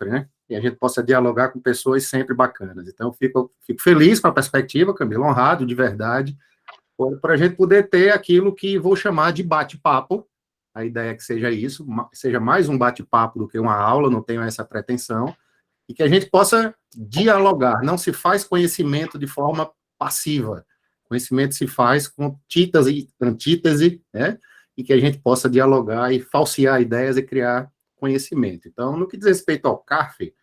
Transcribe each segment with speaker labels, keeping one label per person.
Speaker 1: né? E a gente possa dialogar com pessoas sempre bacanas. Então, fico feliz com a perspectiva, Camila, honrado de verdade, para a gente poder ter aquilo que vou chamar de bate-papo. A ideia é que seja isso, seja mais um bate-papo do que uma aula, não tenho essa pretensão, e que a gente possa dialogar. Não se faz conhecimento de forma passiva. Conhecimento se faz com títese e antítese, né? E que a gente possa dialogar e falsear ideias e criar conhecimento. Então, no que diz respeito ao CARF,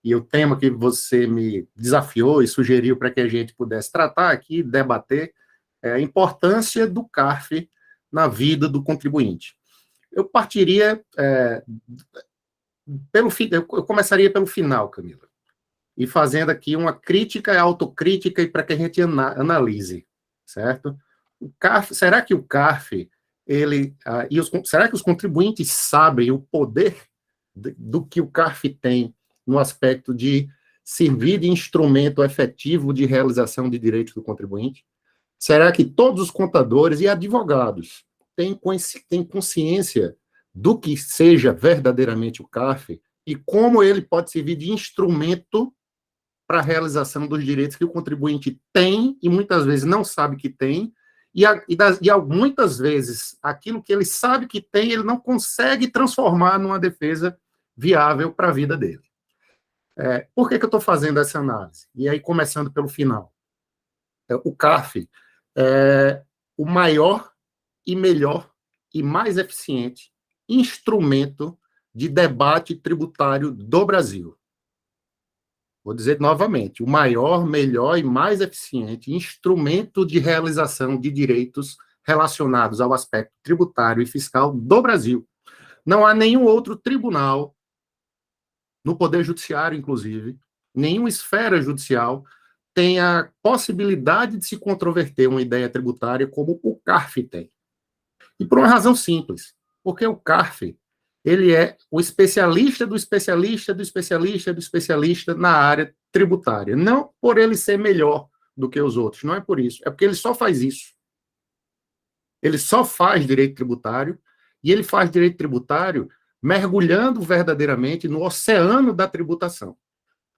Speaker 1: e o tema que você me desafiou e sugeriu para que a gente pudesse tratar aqui, debater, é a importância do CARF na vida do contribuinte. Eu partiria eu começaria pelo final, Camila, e fazendo aqui uma crítica e autocrítica e para que a gente analise, certo? O CARF, será que o CARF, será que os contribuintes sabem o poder do que o CARF tem no aspecto de servir de instrumento efetivo de realização de direitos do contribuinte? Será que todos os contadores e advogados têm consciência do que seja verdadeiramente o CARF e como ele pode servir de instrumento para a realização dos direitos que o contribuinte tem e muitas vezes não sabe que tem, e muitas vezes aquilo que ele sabe que tem, ele não consegue transformar numa defesa viável para a vida dele. Por que eu estou fazendo essa análise? E aí, começando pelo final. O CARF é o maior e melhor e mais eficiente instrumento de debate tributário do Brasil. Vou dizer novamente, o maior, melhor e mais eficiente instrumento de realização de direitos relacionados ao aspecto tributário e fiscal do Brasil. Não há nenhum outro tribunal, no Poder Judiciário, inclusive, nenhuma esfera judicial tem a possibilidade de se controverter uma ideia tributária como o CARF tem. E por uma razão simples, porque o CARF, ele é o especialista do especialista do especialista do especialista na área tributária. Não por ele ser melhor do que os outros, não é por isso. É porque ele só faz isso. Ele só faz direito tributário, e ele faz direito tributário mergulhando verdadeiramente no oceano da tributação.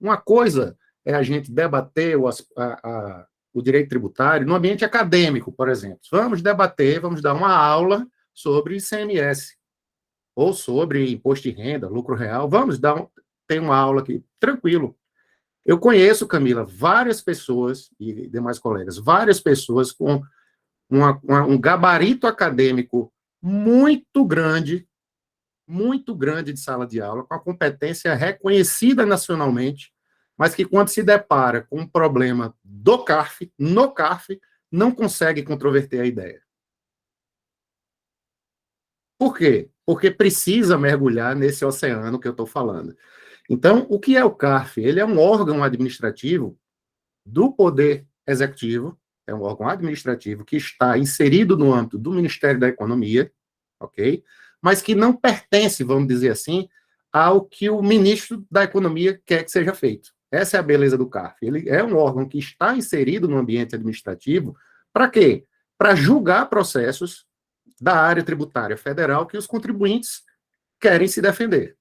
Speaker 1: Uma coisa é a gente debater o direito tributário no ambiente acadêmico, por exemplo. Vamos debater, vamos dar uma aula sobre ICMS, ou sobre imposto de renda, lucro real. Tem uma aula aqui, tranquilo. Eu conheço, Camila, várias pessoas, e demais colegas, várias pessoas com um gabarito acadêmico muito grande de sala de aula, com a competência reconhecida nacionalmente, mas que quando se depara com um problema no CARF, não consegue controverter a ideia. Por quê? Porque precisa mergulhar nesse oceano que eu estou falando. Então, o que é o CARF? Ele é um órgão administrativo do Poder Executivo, é um órgão administrativo que está inserido no âmbito do Ministério da Economia, ok? Mas que não pertence, vamos dizer assim, ao que o ministro da Economia quer que seja feito. Essa é a beleza do CARF. Ele é um órgão que está inserido no ambiente administrativo para quê? Para julgar processos da área tributária federal que os contribuintes querem se defender.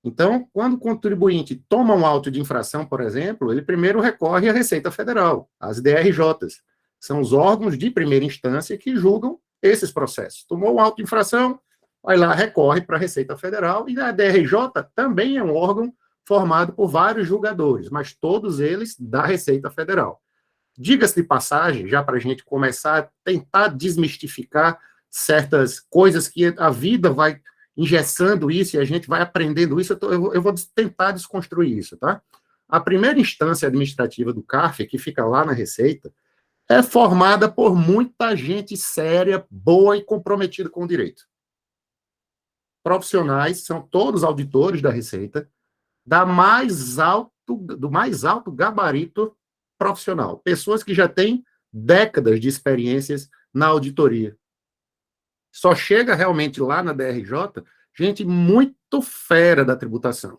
Speaker 1: Então, quando o contribuinte toma um auto de infração, por exemplo, ele primeiro recorre à Receita Federal, às DRJs, são os órgãos de primeira instância que julgam esses processos. Tomou um auto de infração, vai lá, recorre para a Receita Federal, e a DRJ também é um órgão formado por vários julgadores, mas todos eles da Receita Federal. Diga-se de passagem, já para a gente começar a tentar desmistificar certas coisas que a vida vai engessando isso e a gente vai aprendendo isso, eu vou tentar desconstruir isso, tá? A primeira instância administrativa do CARF, que fica lá na Receita, é formada por muita gente séria, boa e comprometida com o direito. Profissionais, são todos auditores da Receita, do mais alto gabarito profissional. Pessoas que já têm décadas de experiências na auditoria. Só chega realmente lá na DRJ gente muito fera da tributação.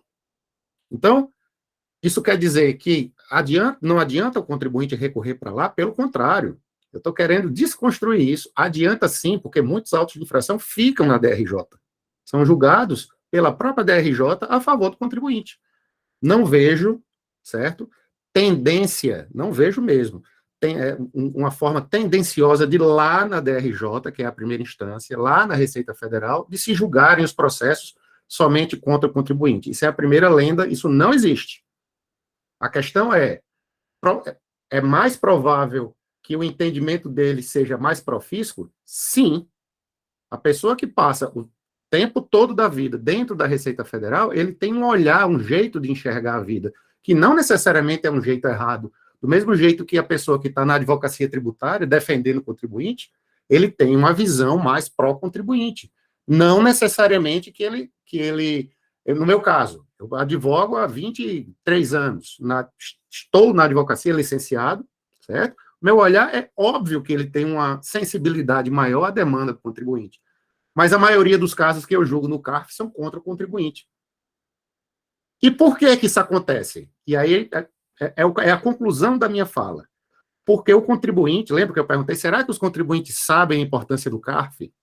Speaker 1: Então, isso quer dizer que não adianta o contribuinte recorrer para lá, pelo contrário. Eu estou querendo desconstruir isso. Adianta sim, porque muitos autos de infração ficam na DRJ. São julgados pela própria DRJ a favor do contribuinte. Não vejo, certo? Tendência, não vejo mesmo. Tem uma forma tendenciosa de lá na DRJ, que é a primeira instância, lá na Receita Federal, de se julgarem os processos somente contra o contribuinte. Isso é a primeira lenda, isso não existe. A questão é mais provável que o entendimento dele seja mais profícuo? Sim. A pessoa que passa o tempo todo da vida dentro da Receita Federal, ele tem um olhar, um jeito de enxergar a vida, que não necessariamente é um jeito errado. Do mesmo jeito que a pessoa que está na advocacia tributária, defendendo o contribuinte, ele tem uma visão mais pró-contribuinte. Não necessariamente no meu caso, eu advogo há 23 anos, estou na advocacia licenciado, certo? Meu olhar é óbvio que ele tem uma sensibilidade maior à demanda do contribuinte. Mas a maioria dos casos que eu julgo no CARF são contra o contribuinte. E por que isso acontece? E aí é a conclusão da minha fala. Porque o contribuinte, lembra que eu perguntei, será que os contribuintes sabem a importância do CARF?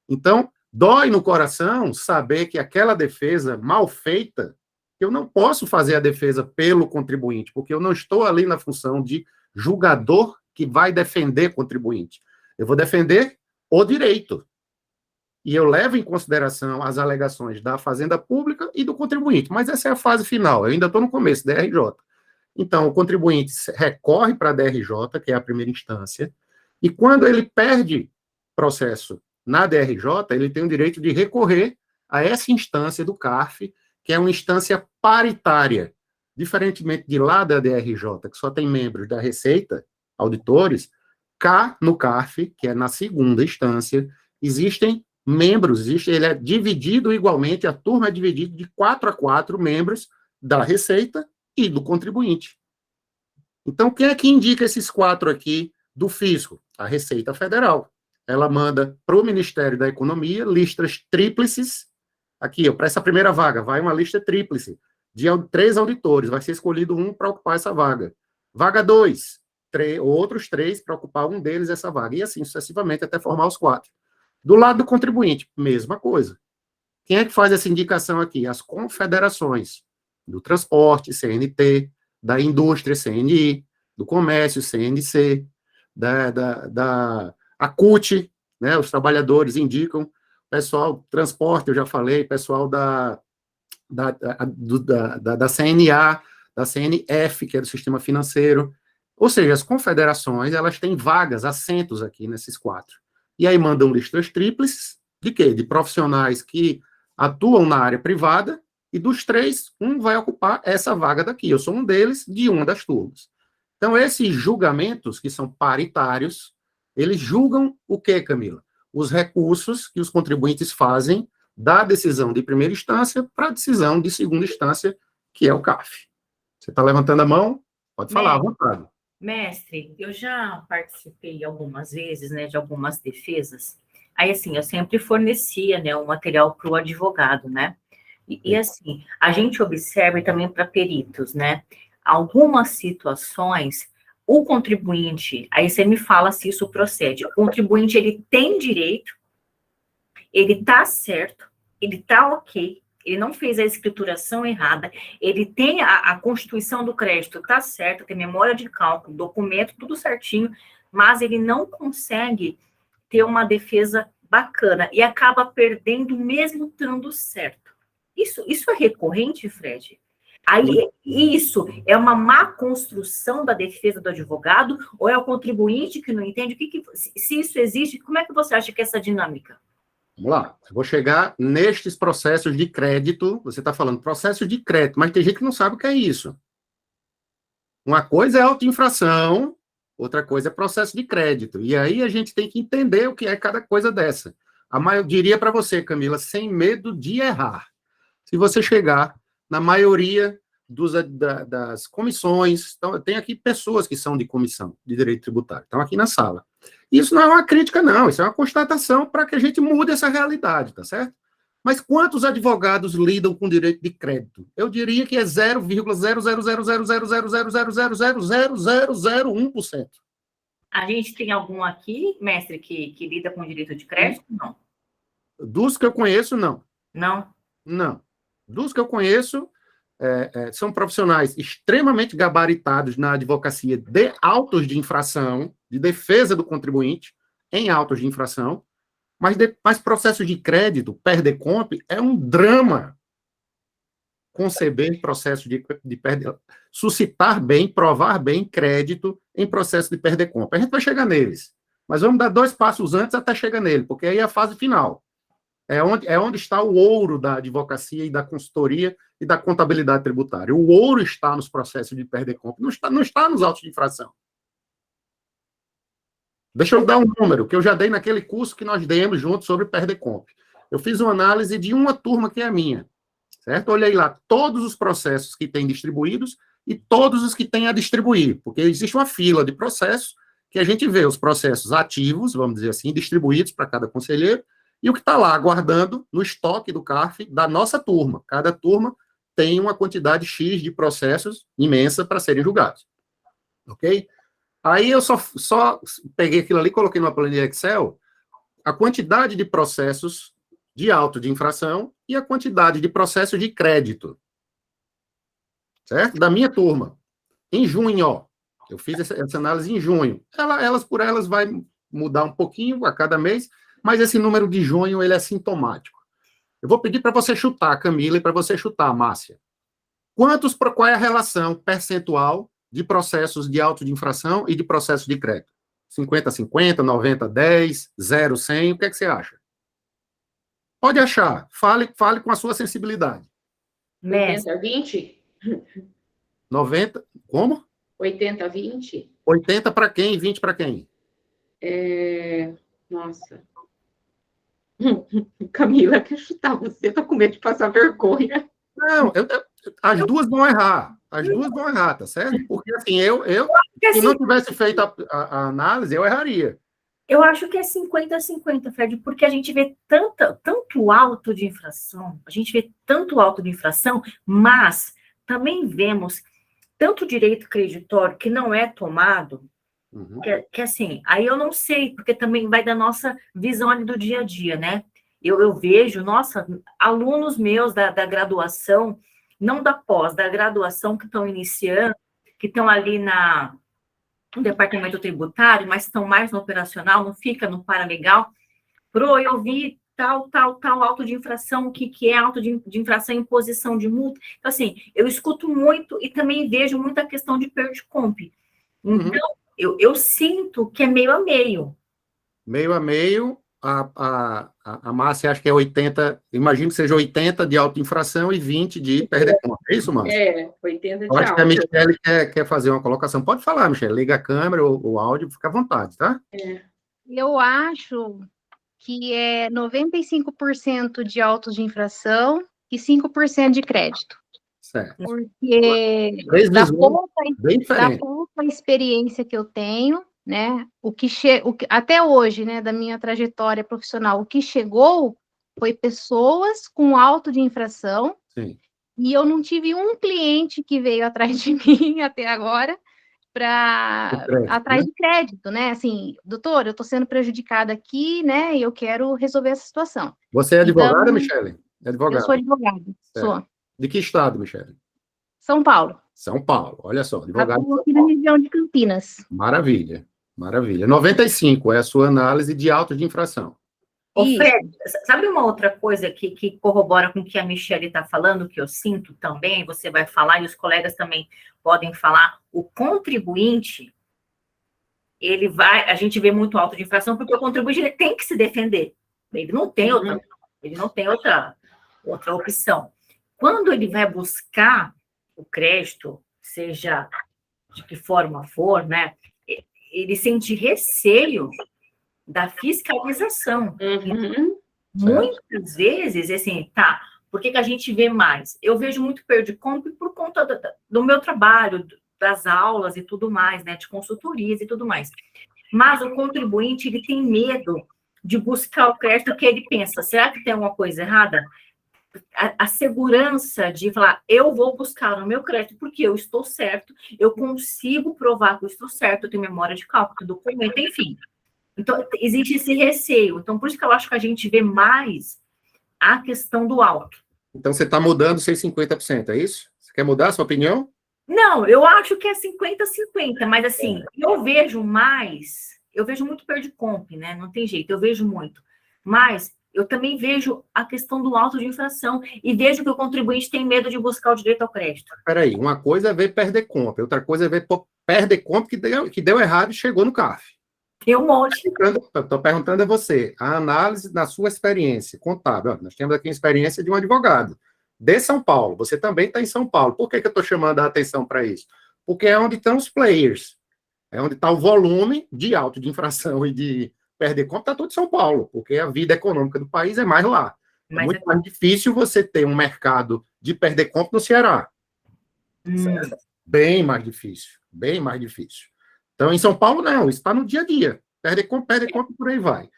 Speaker 1: Então, dói no coração saber que aquela defesa mal feita, eu não posso fazer a defesa pelo contribuinte, porque eu não estou ali na função de julgador que vai defender contribuinte. Eu vou defender o direito. E eu levo em consideração as alegações da Fazenda Pública e do contribuinte. Mas essa é a fase final, eu ainda estou no começo, DRJ. Então, o contribuinte recorre para a DRJ, que é a primeira instância, e quando ele perde processo na DRJ, ele tem o direito de recorrer a essa instância do CARF, que é uma instância paritária. Diferentemente de lá da DRJ, que só tem membros da Receita, auditores, cá no CARF, que é na segunda instância, existem membros, ele é dividido igualmente, a turma é dividida de 4 a 4 membros da Receita e do contribuinte. Então, quem é que indica esses 4 aqui do fisco? A Receita Federal. Ela manda para o Ministério da Economia listas tríplices. Aqui, para essa primeira vaga, vai uma lista tríplice de 3 auditores. Vai ser escolhido um para ocupar essa vaga. Vaga 2, outros 3 para ocupar um deles essa vaga. E assim sucessivamente até formar os 4. Do lado do contribuinte, mesma coisa. Quem é que faz essa indicação aqui? As confederações do transporte, CNT, da indústria, CNI, do comércio, CNC, a CUT, né, os trabalhadores indicam, pessoal transporte, eu já falei, pessoal da CNA, da CNF, que é do sistema financeiro. Ou seja, as confederações, elas têm vagas, assentos aqui nesses 4. E aí mandam listas tríplices de quê? De profissionais que atuam na área privada, e dos 3, um vai ocupar essa vaga daqui. Eu sou um deles, de uma das turmas. Então, esses julgamentos, que são paritários, eles julgam o quê, Camila? Os recursos que os contribuintes fazem da decisão de primeira instância para a decisão de segunda instância, que é o CARF. Você está levantando a mão? Pode falar à vontade.
Speaker 2: Mestre, eu já participei algumas vezes, né, de algumas defesas. Aí, assim, eu sempre fornecia, né, o material para o advogado, né? E assim, a gente observa também para peritos, né? Algumas situações, o contribuinte, aí você me fala se isso procede. O contribuinte, ele tem direito, ele está certo, ele está ok, ele não fez a escrituração errada, ele tem a constituição do crédito, está certo, tem memória de cálculo, documento, tudo certinho, mas ele não consegue ter uma defesa bacana e acaba perdendo mesmo estando certo. Isso é recorrente, Fred? Aí, isso é uma má construção da defesa do advogado ou é o contribuinte que não entende? Se isso existe, como é que você acha que é essa dinâmica?
Speaker 1: Vamos lá, eu vou chegar nestes processos de crédito, você está falando processos de crédito, mas tem gente que não sabe o que é isso. Uma coisa é autoinfração, outra coisa é processo de crédito. E aí a gente tem que entender o que é cada coisa dessa. Eu diria para você, Camila, sem medo de errar. Se você chegar na maioria das comissões, então, tem aqui pessoas que são de comissão de direito tributário, estão aqui na sala. Isso não é uma crítica, não, isso é uma constatação para que a gente mude essa realidade, tá certo? Mas quantos advogados lidam com direito de crédito? Eu diria que é 0,0000000000001%.
Speaker 2: A gente tem algum aqui, mestre, que lida com direito de crédito? Não.
Speaker 1: Dos que eu conheço, não.
Speaker 2: Não?
Speaker 1: Não. Dos que eu conheço, são profissionais extremamente gabaritados na advocacia de autos de infração, de defesa do contribuinte em autos de infração, mas processo de crédito, PERDECOMP, é um drama. Conceber processo de suscitar bem, provar bem crédito em processo de PERDECOMP. A gente vai chegar neles, mas vamos dar 2 passos antes até chegar nele, porque aí é a fase final. É onde está o ouro da advocacia e da consultoria e da contabilidade tributária. O ouro está nos processos de PERDECOMP, não está nos autos de infração. Deixa eu dar um número, que eu já dei naquele curso que nós demos juntos sobre PERDECOMP. Eu fiz uma análise de uma turma que é a minha, certo? Olhei lá todos os processos que tem distribuídos e todos os que tem a distribuir, porque existe uma fila de processos que a gente vê os processos ativos, vamos dizer assim, distribuídos para cada conselheiro, e o que está lá aguardando no estoque do CARF da nossa turma. Cada turma tem uma quantidade X de processos imensa para serem julgados. Ok? Aí eu só peguei aquilo ali, coloquei numa planilha Excel, a quantidade de processos de auto de infração e a quantidade de processos de crédito. Certo? Da minha turma. Em junho, ó. Eu fiz essa análise em junho. Elas por elas vai mudar um pouquinho a cada mês, mas esse número de junho, ele é sintomático. Eu vou pedir para você chutar, Camila, e para você chutar, Márcia. Qual é a relação percentual de processos de auto de infração e de processos de crédito? 50-50, 90-10, 0-100, o que é que você acha? Pode achar. Fale com a sua sensibilidade.
Speaker 3: 80-20?
Speaker 1: 90, como?
Speaker 3: 80-20?
Speaker 1: 80 para quem e 20 para quem?
Speaker 3: Nossa. Camila, quer chutar você? Tô com medo de passar vergonha.
Speaker 1: Não, as duas vão errar. As duas vão errar, tá certo? Porque assim, se não tivesse feito a análise, eu erraria.
Speaker 2: Eu acho que é 50-50, Fred, porque a gente vê tanto auto de infração, mas também vemos tanto direito creditório que não é tomado, que assim, aí eu não sei, porque também vai da nossa visão ali do dia a dia, né? Eu vejo, nossa, alunos meus da graduação, não da pós, da graduação que estão iniciando, que estão ali no departamento tributário, mas estão mais no operacional, não fica no paralegal. Eu vi tal auto de infração, o que é auto de infração, imposição de multa. Então, assim, eu escuto muito e também vejo muita questão de PERDECOMP. Então, eu sinto que é meio a meio.
Speaker 1: Meio a meio, a Márcia acha que é 80, imagino que seja 80 de auto-infração e 20 de PERDECOMP. É isso, Márcia?
Speaker 3: 80 de
Speaker 1: auto. Eu acho que a Michele quer fazer uma colocação. Pode falar, Michele, liga a câmera, o áudio, fica à vontade, tá?
Speaker 4: Eu acho que é 95% de autos de infração e 5% de crédito.
Speaker 1: Certo.
Speaker 4: Porque da pouca experiência que eu tenho, né, até hoje, né, da minha trajetória profissional, o que chegou foi pessoas com auto de infração.
Speaker 1: Sim.
Speaker 4: E eu não tive um cliente que veio atrás de mim até agora atrás de crédito, né? Assim, doutor, eu estou sendo prejudicada aqui, né? E eu quero resolver essa situação.
Speaker 1: Você é advogada, Michele? É advogada.
Speaker 4: Eu sou advogada, sou.
Speaker 1: De que estado, Michele?
Speaker 4: São Paulo.
Speaker 1: São Paulo, olha só, advogada.
Speaker 4: Atuo aqui na região de Campinas.
Speaker 1: Maravilha, maravilha. 95 é a sua análise de autos de infração.
Speaker 2: Ô, Fred, sabe uma outra coisa que corrobora com o que a Michele está falando, que eu sinto também, você vai falar, e os colegas também podem falar, o contribuinte, a gente vê muito auto de infração, porque o contribuinte ele tem que se defender. Ele não tem outra opção. Quando ele vai buscar o crédito, seja de que forma for, né, ele sente receio da fiscalização. Muitas vezes, assim, por que a gente vê mais? Eu vejo muito PERDECOMP por conta do meu trabalho, das aulas e tudo mais, né, de consultorias e tudo mais. Mas o contribuinte, ele tem medo de buscar o crédito, porque ele pensa, será que tem alguma coisa errada? A segurança de falar, eu vou buscar no meu crédito porque eu estou certo, eu consigo provar que eu estou certo, eu tenho memória de cálculo, documento, enfim. Então, existe esse receio. Então, por isso que eu acho que a gente vê mais a questão do auto.
Speaker 1: Então, você está mudando 50%, é isso? Você quer mudar a sua opinião?
Speaker 2: Não, eu acho que é 50-50, mas assim, eu vejo muito Perdicomp, né? Não tem jeito, eu vejo muito. Mas eu também vejo a questão do auto de infração e vejo que o contribuinte tem medo de buscar o direito ao crédito.
Speaker 1: Peraí, uma coisa é ver Perdecomp, outra coisa é ver Perdecomp que deu errado e chegou no CARF.
Speaker 2: Tem um monte.
Speaker 1: Estou perguntando a você, a análise da sua experiência contábil. Ó, nós temos aqui a experiência de um advogado de São Paulo. Você também está em São Paulo. Por que eu estou chamando a atenção para isso? Porque é onde estão os players. É onde está o volume de auto de infração e de Perdecomp, está tudo em São Paulo, porque a vida econômica do país é mais lá. É muito mais difícil você ter um mercado de Perdecomp no Ceará. Bem mais difícil, bem mais difícil. Então, em São Paulo, não, isso está no dia a dia. Perdecomp, por aí vai.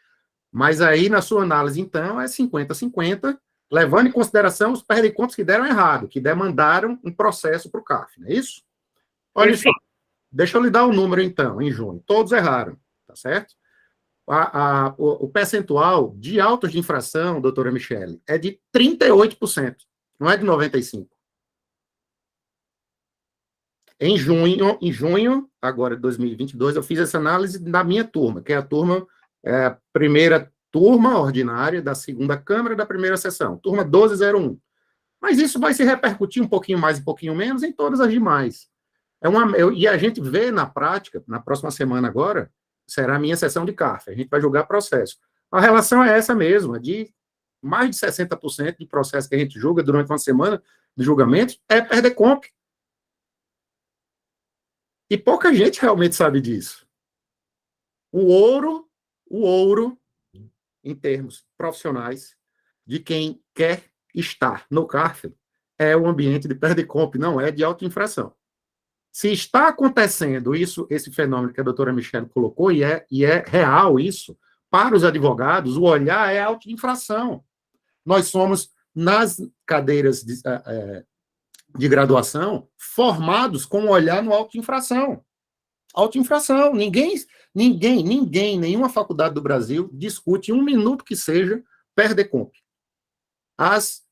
Speaker 1: Mas aí, na sua análise, então, é 50-50, levando em consideração os Perdecomps que deram errado, que demandaram um processo para o CARF, não é isso? Olha só, deixa eu lhe dar o número, então, em junho. Todos erraram, tá certo? O percentual de autos de infração, doutora Michele, é de 38%, não é de 95%. Em junho, agora de 2022, eu fiz essa análise da minha turma, que é a primeira turma ordinária da segunda Câmara da primeira sessão, turma 1201. Mas isso vai se repercutir um pouquinho mais, um pouquinho menos em todas as demais. E a gente vê na prática, na próxima semana agora, será a minha sessão de CARF, a gente vai julgar processo. A relação é essa mesma, de mais de 60% de processo que a gente julga durante uma semana de julgamentos é Perdecomp. E pouca gente realmente sabe disso. O ouro, em termos profissionais, de quem quer estar no CARF, é o ambiente de Perdecomp, não é de autoinfração. Se está acontecendo isso, esse fenômeno que a doutora Michele colocou, e é real isso, para os advogados, o olhar é autoinfração. Nós somos, nas cadeiras de graduação, formados com o olhar no autoinfração. Autoinfração. Nenhuma faculdade do Brasil discute um minuto que seja Perdecomp.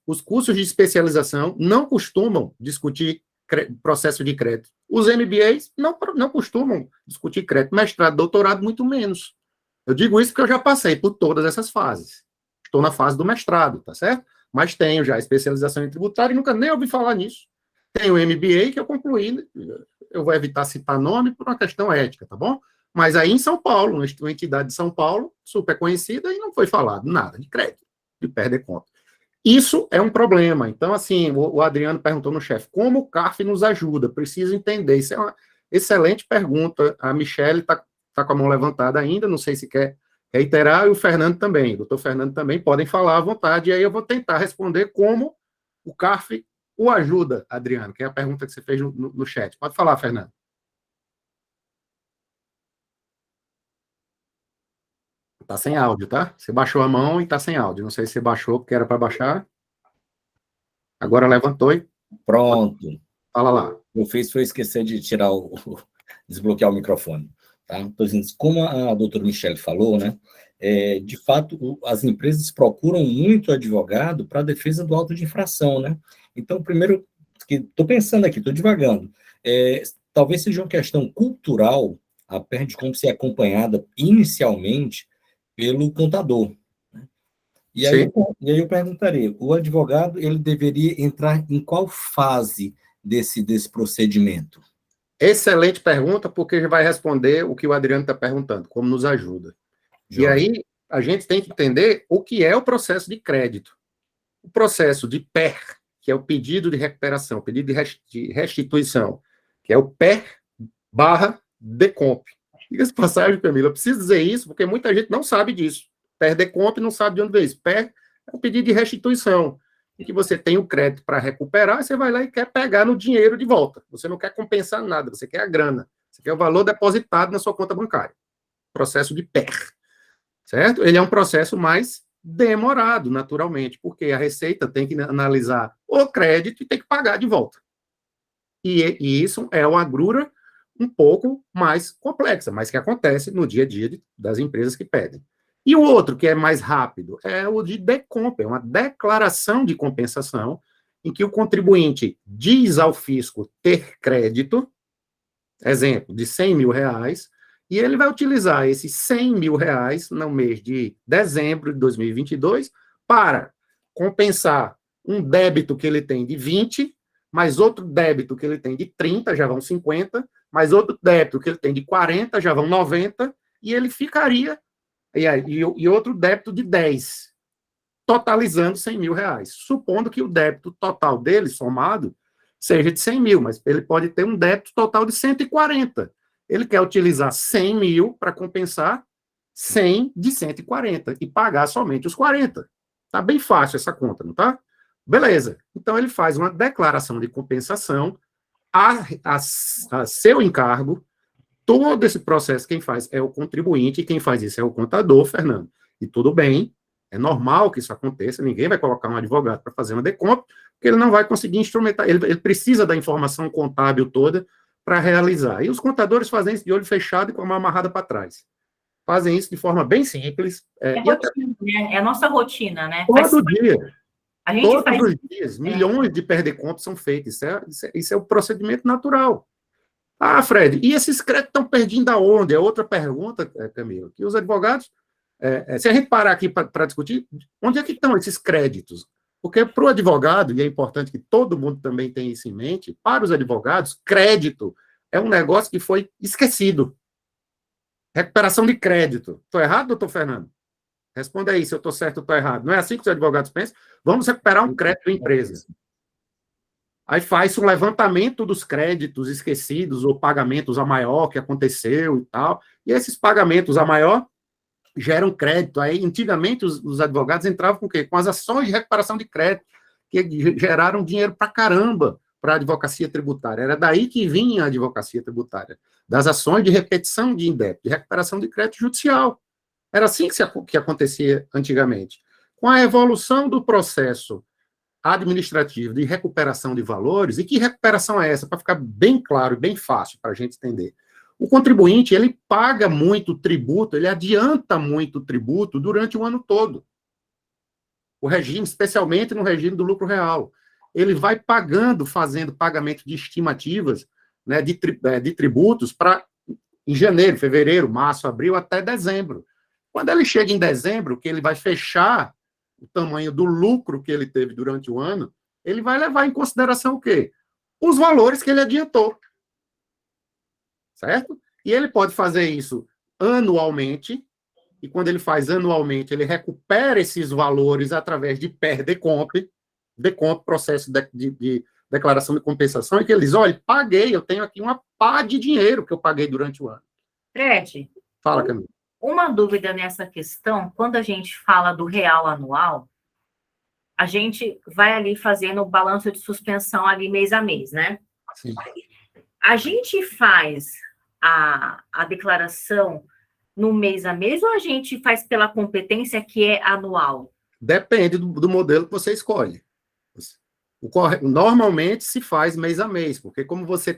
Speaker 1: Os cursos de especialização não costumam discutir processo de crédito. Os MBAs não costumam discutir crédito. Mestrado, doutorado, muito menos. Eu digo isso porque eu já passei por todas essas fases. Estou na fase do mestrado, tá certo? Mas tenho já a especialização em tributário e nunca nem ouvi falar nisso. Tenho o MBA que eu concluí, eu vou evitar citar nome por uma questão ética, tá bom? Mas aí em São Paulo, uma entidade de São Paulo, super conhecida, e não foi falado nada de crédito, de Perdecomp. Isso é um problema. Então, assim, o Adriano perguntou no chefe, como o CARF nos ajuda? Preciso entender. Isso é uma excelente pergunta. A Michele está com a mão levantada ainda, não sei se quer reiterar, e o Fernando também, o doutor Fernando também, podem falar à vontade, e aí eu vou tentar responder como o CARF o ajuda, Adriano, que é a pergunta que você fez no chat. Pode falar, Fernando. Está sem áudio, tá? Você baixou a mão e está sem áudio. Não sei se você baixou porque era para baixar. Agora levantou e...
Speaker 5: Pronto.
Speaker 1: Fala lá.
Speaker 5: Eu fiz foi esquecer de tirar desbloquear o microfone. Tá? Então, como a doutora Michele falou, né? De fato, as empresas procuram muito advogado para a defesa do auto de infração, né? Então, primeiro, que estou pensando aqui, estou divagando, talvez seja uma questão cultural, a Perdecomp ser acompanhada inicialmente pelo contador. Né? E aí eu perguntaria, o advogado ele deveria entrar em qual fase desse procedimento?
Speaker 1: Excelente pergunta, porque vai responder o que o Adriano está perguntando, como nos ajuda. E aí, a gente tem que entender o que é o processo de crédito. O processo de PER, que é o pedido de recuperação, pedido de restituição, que é o PER/Decomp. Diga-se passagem, Camila, eu preciso dizer isso, porque muita gente não sabe disso. PER/Decomp não sabe de onde veio isso. PER é o pedido de restituição, em que você tem o crédito para recuperar, você vai lá e quer pegar no dinheiro de volta. Você não quer compensar nada, você quer a grana. Você quer o valor depositado na sua conta bancária. Processo de PER. Certo? Ele é um processo mais demorado, naturalmente, porque a Receita tem que analisar o crédito e tem que pagar de volta. E isso é uma agrura um pouco mais complexa, mas que acontece no dia a dia das empresas que pedem. E o outro, que é mais rápido, é o de decomp, é uma declaração de compensação, em que o contribuinte diz ao fisco ter crédito, exemplo, de 100 mil reais, e ele vai utilizar esses 100 mil reais no mês de dezembro de 2022 para compensar um débito que ele tem de 20, mais outro débito que ele tem de 30, já vão 50, mais outro débito que ele tem de 40, já vão 90, e ele ficaria, e outro débito de 10, totalizando 100 mil reais. Supondo que o débito total dele, somado, seja de 100 mil, mas ele pode ter um débito total de 140. Ele quer utilizar 100 mil para compensar 100 de 140 e pagar somente os 40. Tá bem fácil essa conta, não tá? Beleza. Então, ele faz uma declaração de compensação a seu encargo. Todo esse processo, quem faz é o contribuinte, e quem faz isso é o contador, Fernando. E tudo bem, é normal que isso aconteça, ninguém vai colocar um advogado para fazer uma decomp, porque ele não vai conseguir instrumentar, ele precisa da informação contábil toda para realizar. E os contadores fazem isso de olho fechado e com a mão amarrada para trás. Fazem isso de forma bem simples.
Speaker 2: Rotina, né? É a nossa rotina, né?
Speaker 1: Todo dia.
Speaker 2: A gente
Speaker 1: Todos os dias, milhões de perdecontas são feitos. Isso é o procedimento natural. Ah, Fred, e esses créditos estão perdendo aonde? É outra pergunta, Camila, que os advogados, se a gente parar aqui para discutir, onde é que estão esses créditos? Porque para o advogado, e é importante que todo mundo também tenha isso em mente, para os advogados, crédito é um negócio que foi esquecido. Recuperação de crédito. Estou errado, doutor Fernando? Responda aí se eu estou certo ou estou errado. Não é assim que os advogados pensam? Vamos recuperar um crédito da empresa. Aí faz um levantamento dos créditos esquecidos ou pagamentos a maior que aconteceu e tal. E esses pagamentos a maior geram crédito. Aí, antigamente, os advogados entravam com o quê? Com as ações de recuperação de crédito, que geraram dinheiro para caramba para a advocacia tributária. Era daí que vinha a advocacia tributária, das ações de repetição de indébito, de recuperação de crédito judicial. Era assim que acontecia antigamente. Com a evolução do processo administrativo de recuperação de valores, e que recuperação é essa? Para ficar bem claro e bem fácil para a gente entender. O contribuinte, ele paga muito tributo, ele adianta muito tributo durante o ano todo. O regime, especialmente no regime do lucro real. Ele vai pagando, fazendo pagamento de estimativas, né, de tributos para em janeiro, fevereiro, março, abril, até dezembro. Quando ele chega em dezembro, que ele vai fechar o tamanho do lucro que ele teve durante o ano, ele vai levar em consideração o quê? Os valores que ele adiantou. Certo? E ele pode fazer isso anualmente, e quando ele faz anualmente, ele recupera esses valores através de decomp, processo de declaração de compensação, e que ele diz, olha, paguei, eu tenho aqui uma pá de dinheiro que eu paguei durante o ano.
Speaker 2: Fred,
Speaker 1: Fala, Camila.
Speaker 2: Uma dúvida nessa questão, quando a gente fala do real anual, a gente vai ali fazendo o balanço de suspensão ali mês a mês, né?
Speaker 1: Sim.
Speaker 2: A gente faz a declaração no mês a mês ou a gente faz pela competência que é anual?
Speaker 1: Depende do modelo que você escolhe. Normalmente se faz mês a mês, porque como você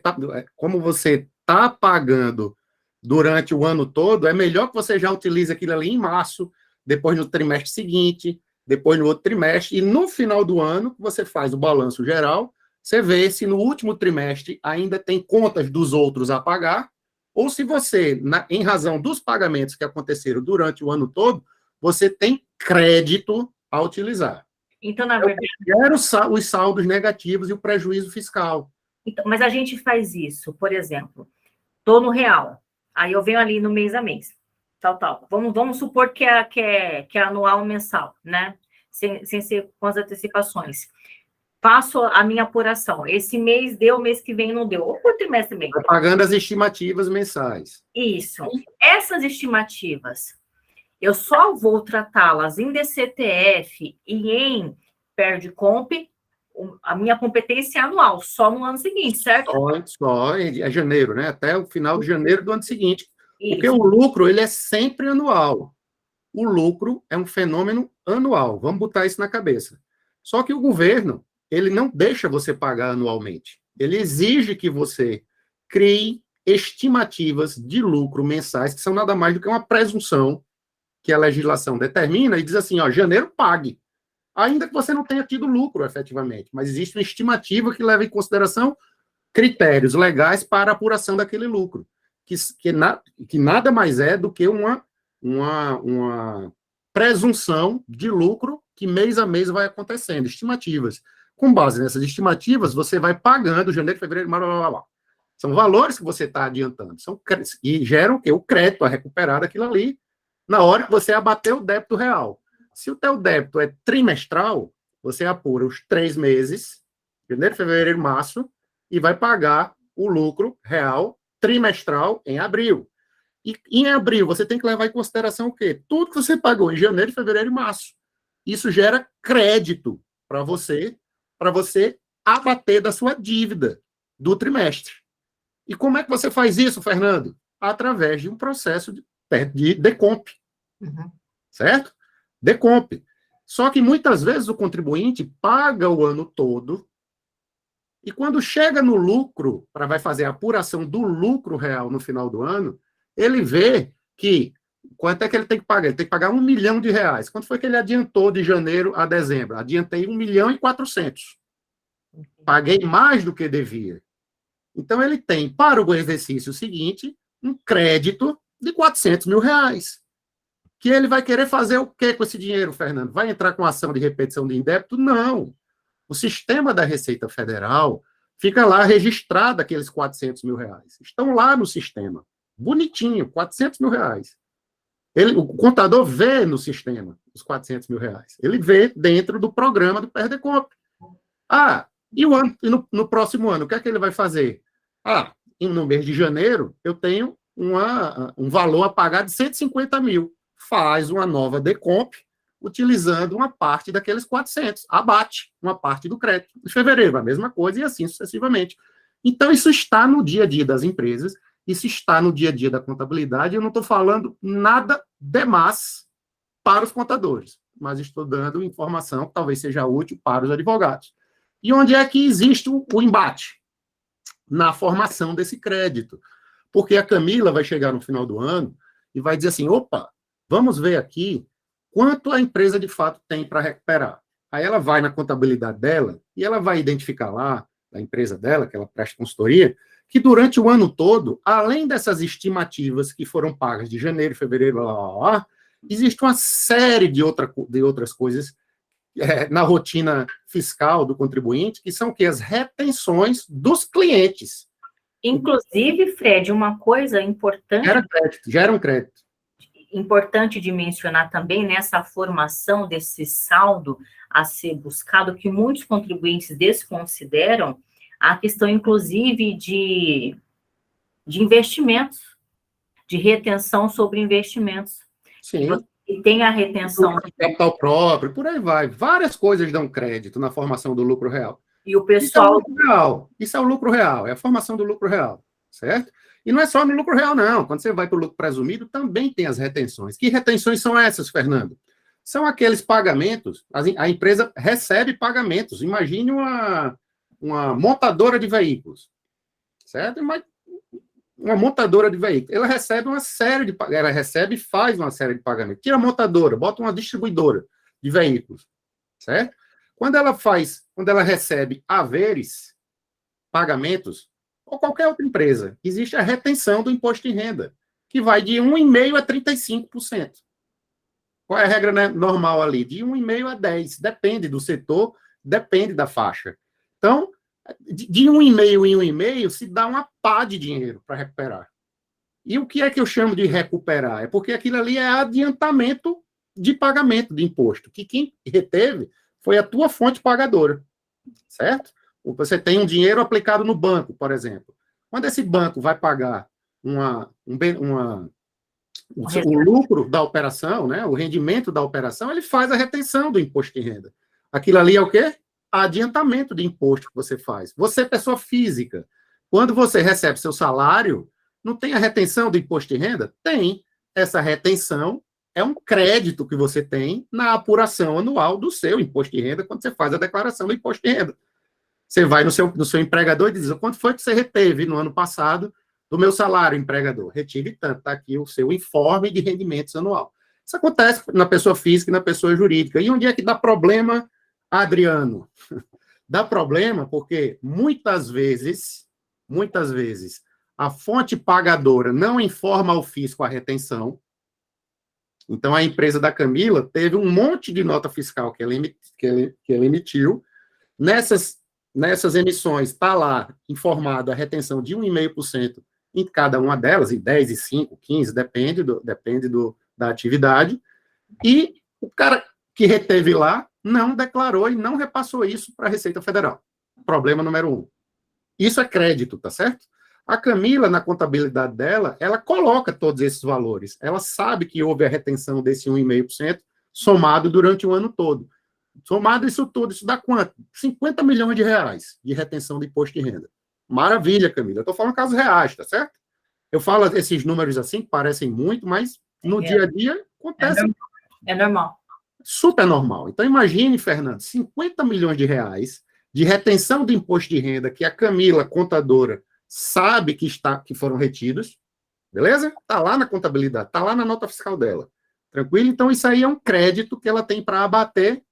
Speaker 1: tá pagando durante o ano todo, é melhor que você já utilize aquilo ali em março, depois no trimestre seguinte, depois no outro trimestre, e no final do ano, você faz o balanço geral, você vê se no último trimestre ainda tem contas dos outros a pagar, ou se você, em razão dos pagamentos que aconteceram durante o ano todo, você tem crédito a utilizar.
Speaker 2: Então, na verdade...
Speaker 1: Gera os saldos negativos e o prejuízo fiscal.
Speaker 2: Então, mas a gente faz isso, por exemplo, estou no real, aí eu venho ali no mês a mês, tal. Vamos supor que é anual mensal, né? Sem ser com as antecipações. Faço a minha apuração. Esse mês deu, mês que vem não deu. Ou por trimestre mesmo.
Speaker 1: Está pagando as estimativas mensais.
Speaker 2: Isso. Essas estimativas, eu só vou tratá-las em DCTF e em PERDCOMP, a minha competência é anual, só no ano seguinte, certo?
Speaker 1: Só é janeiro, né? Até o final de janeiro do ano seguinte.
Speaker 2: Isso.
Speaker 1: Porque o lucro, ele é sempre anual. O lucro é um fenômeno anual. Vamos botar isso na cabeça. Só que o governo, ele não deixa você pagar anualmente. Ele exige que você crie estimativas de lucro mensais, que são nada mais do que uma presunção que a legislação determina e diz assim, ó, janeiro pague, ainda que você não tenha tido lucro, efetivamente, mas existe uma estimativa que leva em consideração critérios legais para a apuração daquele lucro, que nada mais é do que uma presunção de lucro que mês a mês vai acontecendo, estimativas. Com base nessas estimativas, você vai pagando janeiro, fevereiro, blá, blá, blá, blá. São valores que você está adiantando. E geram o quê? O crédito a recuperar daquilo ali na hora que você abater o débito real. Se o teu débito é trimestral, você apura os 3 meses, janeiro, fevereiro, março, e vai pagar o lucro real trimestral em abril. E em abril, você tem que levar em consideração o quê? Tudo que você pagou em janeiro, fevereiro e março. Isso gera crédito para você abater da sua dívida do trimestre. E como é que você faz isso, Fernando? Através de um processo de decomp.
Speaker 2: Uhum.
Speaker 1: Certo? Decomp. Só que muitas vezes o contribuinte paga o ano todo e quando chega no lucro, vai fazer a apuração do lucro real no final do ano, ele vê que quanto é que ele tem que pagar? Ele tem que pagar R$1 milhão. Quanto foi que ele adiantou de janeiro a dezembro? Adiantei 1.400.000. Paguei mais do que devia. Então, ele tem, para o exercício seguinte, um crédito de R$400 mil. Que ele vai querer fazer o quê com esse dinheiro, Fernando? Vai entrar com ação de repetição de indébito? Não. O sistema da Receita Federal fica lá registrado aqueles R$400 mil. Estão lá no sistema. Bonitinho, R$400 mil. O contador vê no sistema os R$400 mil. Ele vê dentro do programa do Perdecomp. E no próximo ano, o que é que ele vai fazer? No mês de janeiro, eu tenho um valor a pagar de 150 mil. Faz uma nova decomp, utilizando uma parte daqueles 400. Abate uma parte do crédito. Em fevereiro, a mesma coisa, e assim sucessivamente. Então, isso está no dia a dia das empresas, isso está no dia a dia da contabilidade. Eu não estou falando nada demais para os contadores, mas estou dando informação que talvez seja útil para os advogados. E onde é que existe o embate? Na formação desse crédito. Porque a Camila vai chegar no final do ano e vai dizer assim, opa, vamos ver aqui quanto a empresa de fato tem para recuperar. Aí ela vai na contabilidade dela e ela vai identificar lá, da empresa dela, que ela presta consultoria, que durante o ano todo, além dessas estimativas que foram pagas de janeiro, fevereiro, existe uma série de outras coisas na rotina fiscal do contribuinte, que são o quê? As retenções dos clientes.
Speaker 2: Inclusive, Fred, uma coisa importante...
Speaker 1: Gera um crédito.
Speaker 2: Importante de mencionar também nessa formação desse saldo a ser buscado, que muitos contribuintes desconsideram, a questão, inclusive, de investimentos, de retenção sobre investimentos.
Speaker 1: Sim.
Speaker 2: E tem a retenção...
Speaker 1: Capital próprio, por aí vai. Várias coisas dão crédito na formação do lucro real.
Speaker 2: E o pessoal...
Speaker 1: Isso é o lucro real, é a formação do lucro real, certo? E não é só no lucro real, não. Quando você vai para o lucro presumido, também tem as retenções. Que retenções são essas, Fernando? São aqueles pagamentos, a empresa recebe pagamentos. Imagine uma montadora de veículos, certo? Uma montadora de veículos. Ela recebe uma série de... Ela recebe e faz uma série de pagamentos. Tira a montadora, bota uma distribuidora de veículos, certo? Quando ela recebe haveres, pagamentos, ou qualquer outra empresa, existe a retenção do imposto de renda, que vai de 1,5% a 35%. Qual é a regra, né, normal ali? De 1,5% a 10%. Depende do setor, depende da faixa. Então, de 1,5% em 1,5%, se dá uma pá de dinheiro para recuperar. E o que é que eu chamo de recuperar? É porque aquilo ali é adiantamento de pagamento de imposto, que quem reteve foi a tua fonte pagadora, certo? Você tem um dinheiro aplicado no banco, por exemplo. Quando esse banco vai pagar o lucro da operação, né, o rendimento da operação, ele faz a retenção do imposto de renda. Aquilo ali é o quê? Adiantamento de imposto que você faz. Você, pessoa física, quando você recebe seu salário, não tem a retenção do imposto de renda? Tem. Essa retenção é um crédito que você tem na apuração anual do seu imposto de renda quando você faz a declaração do imposto de renda. Você vai no seu empregador e diz, quanto foi que você reteve no ano passado do meu salário, empregador? Retive tanto, está aqui o seu informe de rendimentos anual. Isso acontece na pessoa física e na pessoa jurídica. E onde é que dá problema, Adriano? Dá problema porque muitas vezes, a fonte pagadora não informa ao fisco a retenção. Então, a empresa da Camila teve um monte de nota fiscal que ela emitiu. Nessas emissões, está lá informada a retenção de 1,5% em cada uma delas, em 10, e 5, 15, depende da atividade. E o cara que reteve lá não declarou e não repassou isso para a Receita Federal. Problema número 1. Isso é crédito, tá certo? A Camila, na contabilidade dela, ela coloca todos esses valores. Ela sabe que houve a retenção desse 1,5% somado durante o ano todo. Somado isso tudo, isso dá quanto? 50 milhões de reais de retenção de imposto de renda. Maravilha, Camila. Eu estou falando casos reais, tá certo? Eu falo esses números assim, que parecem muito, mas no dia a dia acontece.
Speaker 2: É normal.
Speaker 1: Super normal. Então, imagine, Fernando, 50 milhões de reais de retenção de imposto de renda que a Camila, contadora, sabe que foram retidos, beleza? Está lá na contabilidade, está lá na nota fiscal dela. Tranquilo? Então, isso aí é um crédito que ela tem para abater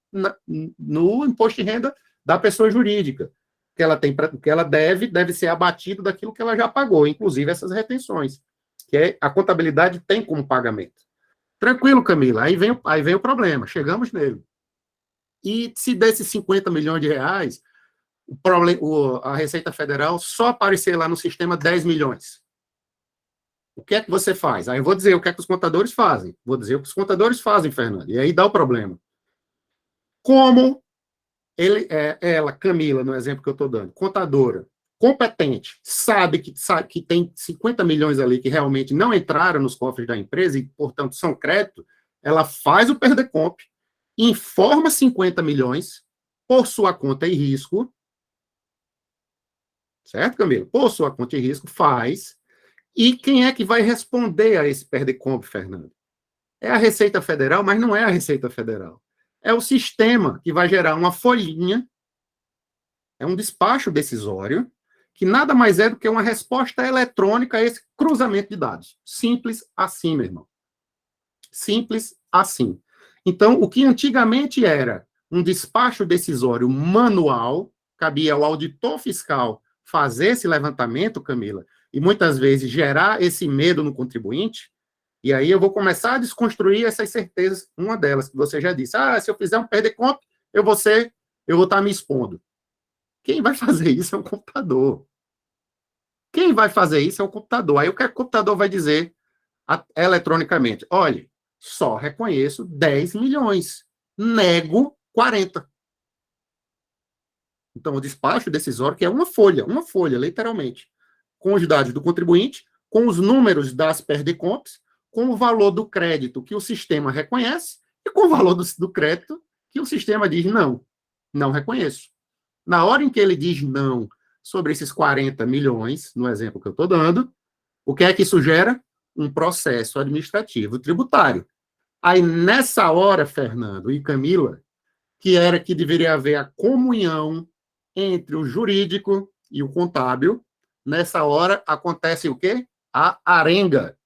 Speaker 1: no imposto de renda da pessoa jurídica. Que ela deve ser abatido daquilo que ela já pagou, inclusive essas retenções, que a contabilidade tem como pagamento. Tranquilo, Camila, aí vem o problema, chegamos nele. E se desses 50 milhões de reais, a Receita Federal só aparecer lá no sistema 10 milhões. O que é que você faz? Aí eu vou dizer o que é que os contadores fazem. Vou dizer o que os contadores fazem, Fernando, e aí dá o problema. Como ela, Camila, no exemplo que eu estou dando, contadora, competente, sabe que tem 50 milhões ali que realmente não entraram nos cofres da empresa e, portanto, são crédito, ela faz o PERDECOMP, informa 50 milhões por sua conta e risco, certo, Camila? Por sua conta e risco, faz. E quem é que vai responder a esse PERDECOMP, Fernando? É a Receita Federal, mas não é a Receita Federal. É o sistema que vai gerar uma folhinha, é um despacho decisório, que nada mais é do que uma resposta eletrônica a esse cruzamento de dados. Simples assim, meu irmão. Simples assim. Então, o que antigamente era um despacho decisório manual, cabia ao auditor fiscal fazer esse levantamento, Camila, e muitas vezes gerar esse medo no contribuinte, e aí eu vou começar a desconstruir essas certezas, uma delas, que você já disse, se eu fizer um PERDECOMP, eu vou estar me expondo. Quem vai fazer isso é um computador. Quem vai fazer isso é o computador. Aí o que o computador vai dizer eletronicamente? Olha, só reconheço 10 milhões, nego 40. Então, o despacho decisório, que é uma folha, literalmente, com os dados do contribuinte, com os números das PERDECOMPs, com o valor do crédito que o sistema reconhece e com o valor do crédito que o sistema diz não reconheço. Na hora em que ele diz não sobre esses 40 milhões, no exemplo que eu estou dando, o que é que isso gera? Um processo administrativo tributário. Aí, nessa hora, Fernando e Camila, que deveria haver a comunhão entre o jurídico e o contábil, nessa hora acontece o quê? A arenga.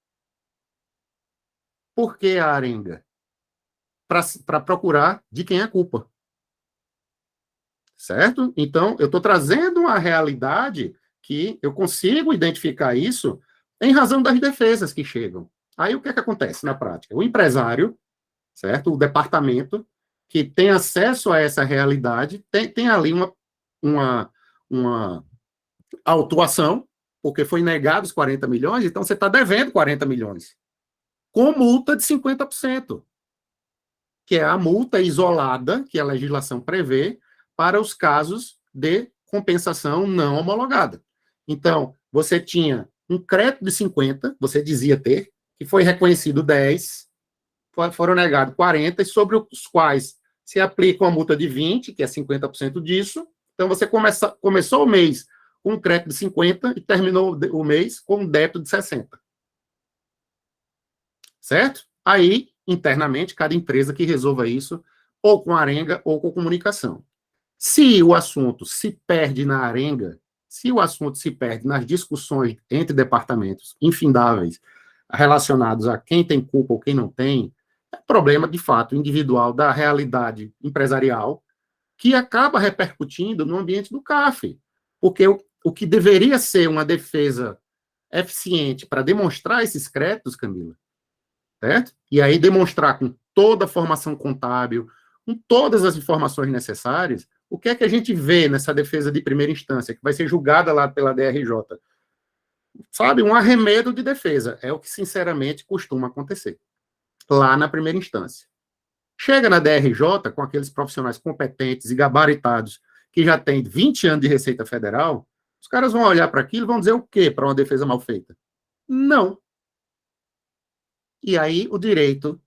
Speaker 1: Por que a arenga? Para procurar de quem é a culpa. Certo? Então, eu estou trazendo uma realidade que eu consigo identificar isso em razão das defesas que chegam. Aí, o que é que acontece na prática? O empresário, certo? O departamento, que tem acesso a essa realidade, tem ali uma autuação, porque foi negado os 40 milhões, então você está devendo 40 milhões, com multa de 50%, que é a multa isolada que a legislação prevê para os casos de compensação não homologada. Então, você tinha um crédito de 50, você dizia ter, que foi reconhecido 10, foram negados 40, e sobre os quais se aplica uma multa de 20, que é 50% disso. Então, você começou o mês com um crédito de 50 e terminou o mês com um débito de 60. Certo? Aí, internamente, cada empresa que resolva isso, ou com arenga ou com comunicação. Se o assunto se perde na arenga, se o assunto se perde nas discussões entre departamentos infindáveis relacionados a quem tem culpa ou quem não tem, É problema, de fato, individual da realidade empresarial, que acaba repercutindo no ambiente do CARF. Porque o que deveria ser uma defesa eficiente para demonstrar esses créditos, Camila, certo? E aí demonstrar com toda a formação contábil, com todas as informações necessárias, o que é que a gente vê nessa defesa de primeira instância, que vai ser julgada lá pela DRJ? Sabe, um arremedo de defesa. É o que, sinceramente, costuma acontecer lá na primeira instância. Chega na DRJ, com aqueles profissionais competentes e gabaritados, que já têm 20 anos de Receita Federal, os caras vão olhar para aquilo e vão dizer o quê para uma defesa mal feita? Não. E aí o direito,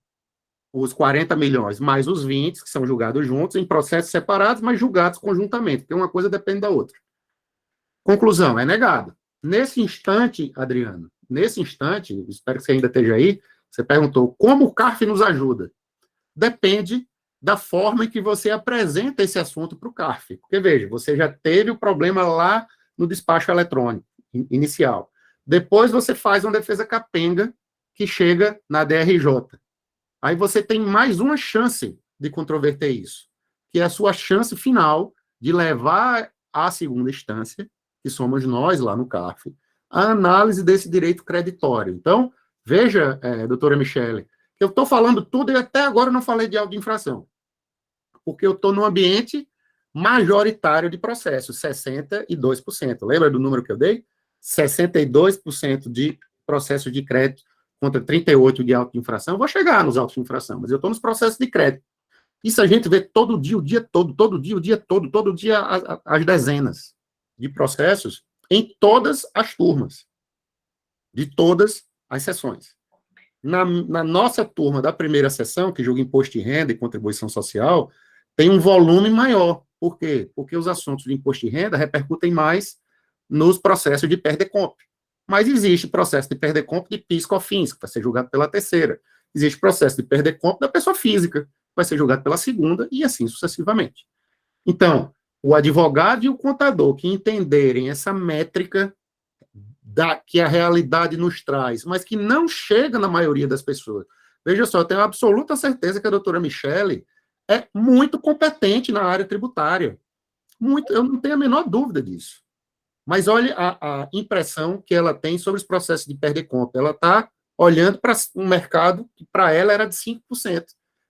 Speaker 1: os 40 milhões mais os 20, que são julgados juntos, em processos separados, mas julgados conjuntamente, porque uma coisa depende da outra. Conclusão, é negado. Nesse instante, Adriano, espero que você ainda esteja aí, você perguntou como o CARF nos ajuda. Depende da forma em que você apresenta esse assunto para o CARF. Porque, veja, você já teve o problema lá no despacho eletrônico inicial. Depois você faz uma defesa capenga que chega na DRJ. Aí você tem mais uma chance de controverter isso, que é a sua chance final de levar à segunda instância, que somos nós lá no CARF, a análise desse direito creditório. Então, veja, doutora Michele, eu estou falando tudo e até agora não falei de auto-infração, porque eu estou num ambiente majoritário de processos, 62%. Lembra do número que eu dei? 62% de processos de crédito contra 38% de auto-infração. Eu vou chegar nos auto-infração, mas eu estou nos processos de crédito. Isso a gente vê todo dia, o dia todo, todo dia, as dezenas de processos em todas as turmas, de todas as sessões. Na nossa turma da primeira sessão, que julga imposto de renda e contribuição social, tem um volume maior. Por quê? Porque os assuntos de imposto de renda repercutem mais nos processos de PERDECOMP. Mas existe processo de PERDECOMP de PIS/COFINS, que vai ser julgado pela terceira. Existe processo de PERDECOMP da pessoa física, que vai ser julgado pela segunda, e assim sucessivamente. Então, o advogado e o contador que entenderem essa métrica que a realidade nos traz, mas que não chega na maioria das pessoas. Veja só, eu tenho absoluta certeza que a doutora Michele é muito competente na área tributária. Muito, eu não tenho a menor dúvida disso. Mas olha a impressão que ela tem sobre os processos de PERDECOMP. Ela está olhando para um mercado que para ela era de 5%.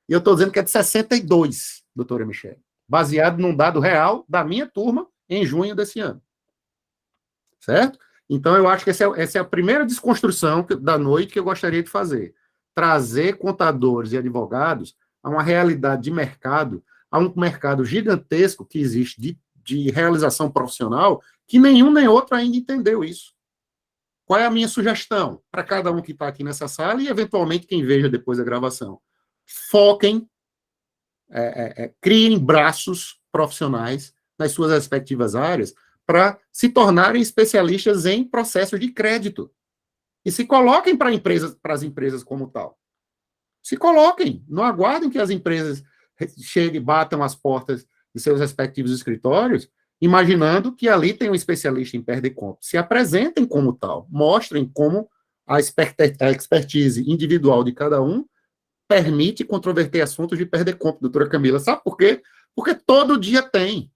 Speaker 1: E eu estou dizendo que é de 62%, doutora Michele, baseado num dado real da minha turma em junho desse ano. Certo? Então, eu acho que essa é a primeira desconstrução da noite que eu gostaria de fazer. Trazer contadores e advogados a uma realidade de mercado, a um mercado gigantesco que existe de realização profissional, que nenhum nem outro ainda entendeu isso. Qual é a minha sugestão para cada um que está aqui nessa sala e, eventualmente, quem veja depois da gravação? Foquem, criem braços profissionais nas suas respectivas áreas para se tornarem especialistas em processos de crédito. E se coloquem para as empresas como tal. Se coloquem, não aguardem que as empresas cheguem e batam as portas de seus respectivos escritórios, imaginando que ali tem um especialista em PERDECOMP. Se apresentem como tal, mostrem como a expertise individual de cada um permite controverter assuntos de PERDECOMP, doutora Camila. Sabe por quê? Porque todo dia tem.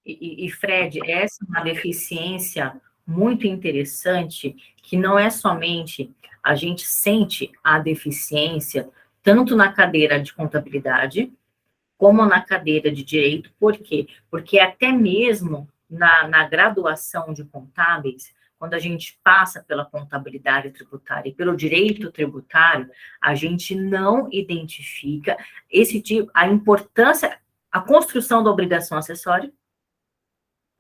Speaker 2: E Fred, essa é uma deficiência muito interessante, que não é somente a gente sente a deficiência, tanto na cadeira de contabilidade, como na cadeira de direito. Por quê? Porque até mesmo na graduação de contábeis, quando a gente passa pela contabilidade tributária e pelo direito tributário, a gente não identifica a importância, a construção da obrigação acessória,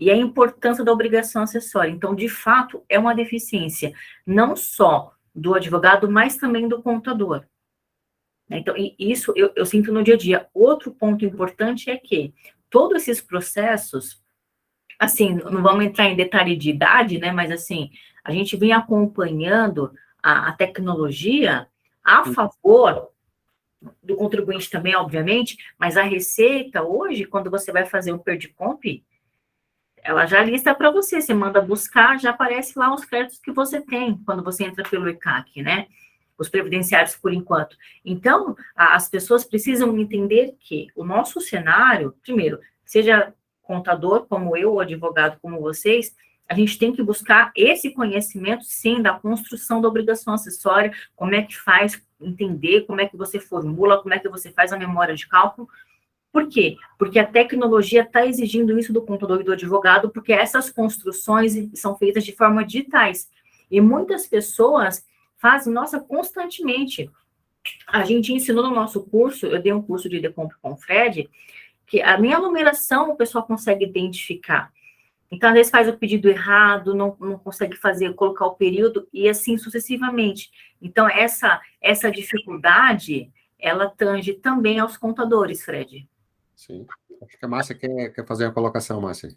Speaker 2: e a importância da obrigação acessória. Então, de fato, é uma deficiência, não só do advogado, mas também do contador. Então, isso eu sinto no dia a dia. Outro ponto importante é que todos esses processos, assim, não vamos entrar em detalhe de idade, né, mas, assim, a gente vem acompanhando a tecnologia a favor do contribuinte também, obviamente, mas a Receita, hoje, quando você vai fazer o PERDECOMP, ela já lista para você, você manda buscar, já aparece lá os créditos que você tem, quando você entra pelo ECAC, né? os previdenciários por enquanto. Então, as pessoas precisam entender que o nosso cenário, primeiro, seja contador como eu, ou advogado como vocês, a gente tem que buscar esse conhecimento, sim, da construção da obrigação acessória, como é que faz, entender como é que você formula, como é que você faz a memória de cálculo. Por quê? Porque a tecnologia está exigindo isso do contador e do advogado, porque essas construções são feitas de forma digitais. E muitas pessoas fazem, nossa, constantemente. A gente ensinou no nosso curso, eu dei um curso de Decompre com o Fred, que a minha numeração o pessoal consegue identificar. Então, às vezes faz o pedido errado, não consegue fazer, colocar o período, e assim sucessivamente. Então, essa dificuldade, ela tange também aos contadores, Fred.
Speaker 1: Sim. Acho que a Márcia quer fazer uma colocação, Márcia.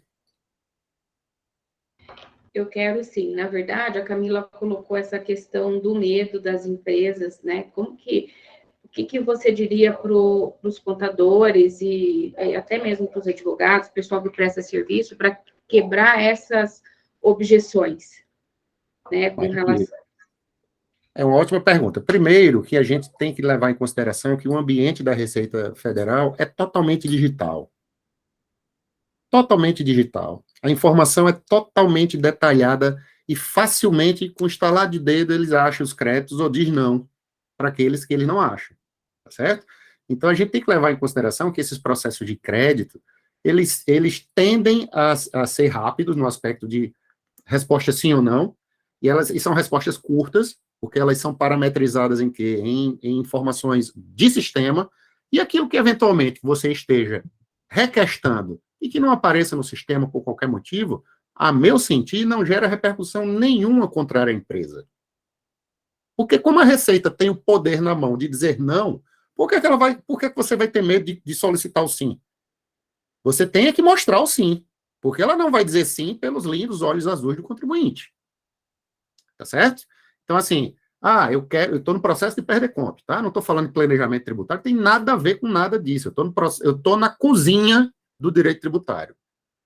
Speaker 3: Eu quero sim. Na verdade, a Camila colocou essa questão do medo das empresas, né? O que você diria para os contadores e até mesmo para os advogados, pessoal que presta serviço, para quebrar essas objeções, né? Com relação...
Speaker 1: É uma ótima pergunta. Primeiro, que a gente tem que levar em consideração que o ambiente da Receita Federal é totalmente digital. Totalmente digital. A informação é totalmente detalhada e facilmente, com estalar de dedo, eles acham os créditos ou diz não para aqueles que eles não acham. Tá certo? Então, a gente tem que levar em consideração que esses processos de crédito, eles tendem a ser rápidos no aspecto de resposta sim ou não, e são respostas curtas, porque elas são parametrizadas em quê? Em informações de sistema, e aquilo que eventualmente você esteja requestando e que não apareça no sistema por qualquer motivo, a meu sentir, não gera repercussão nenhuma contra a empresa. Porque como a Receita tem o poder na mão de dizer não, por que você vai ter medo de solicitar o sim? Você tem que mostrar o sim, porque ela não vai dizer sim pelos lindos olhos azuis do contribuinte. Tá certo? Então, assim, eu estou no processo de perder conta, tá? Não estou falando de planejamento tributário, tem nada a ver com nada disso. Eu estou na cozinha do direito tributário.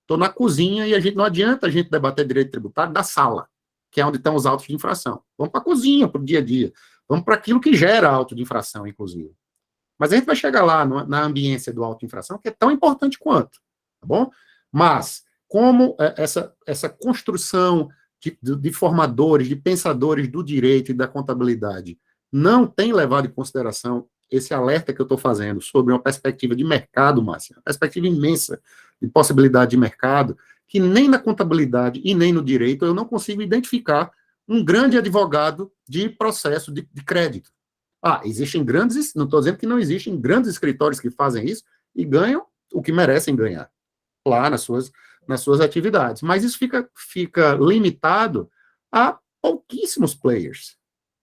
Speaker 1: Estou na cozinha e não adianta a gente debater direito tributário da sala, que é onde estão os autos de infração. Vamos para a cozinha, para o dia a dia. Vamos para aquilo que gera auto de infração, inclusive. Mas a gente vai chegar lá na ambiência do auto de infração, que é tão importante quanto, tá bom? Mas, como essa construção de formadores, de pensadores do direito e da contabilidade não tem levado em consideração esse alerta que eu estou fazendo sobre uma perspectiva de mercado, Márcia, uma perspectiva imensa de possibilidade de mercado, que nem na contabilidade e nem no direito eu não consigo identificar um grande advogado de processo de crédito. Existem grandes, não estou dizendo que não existem grandes escritórios que fazem isso e ganham o que merecem ganhar, lá nas suas atividades. Mas isso fica limitado a pouquíssimos players,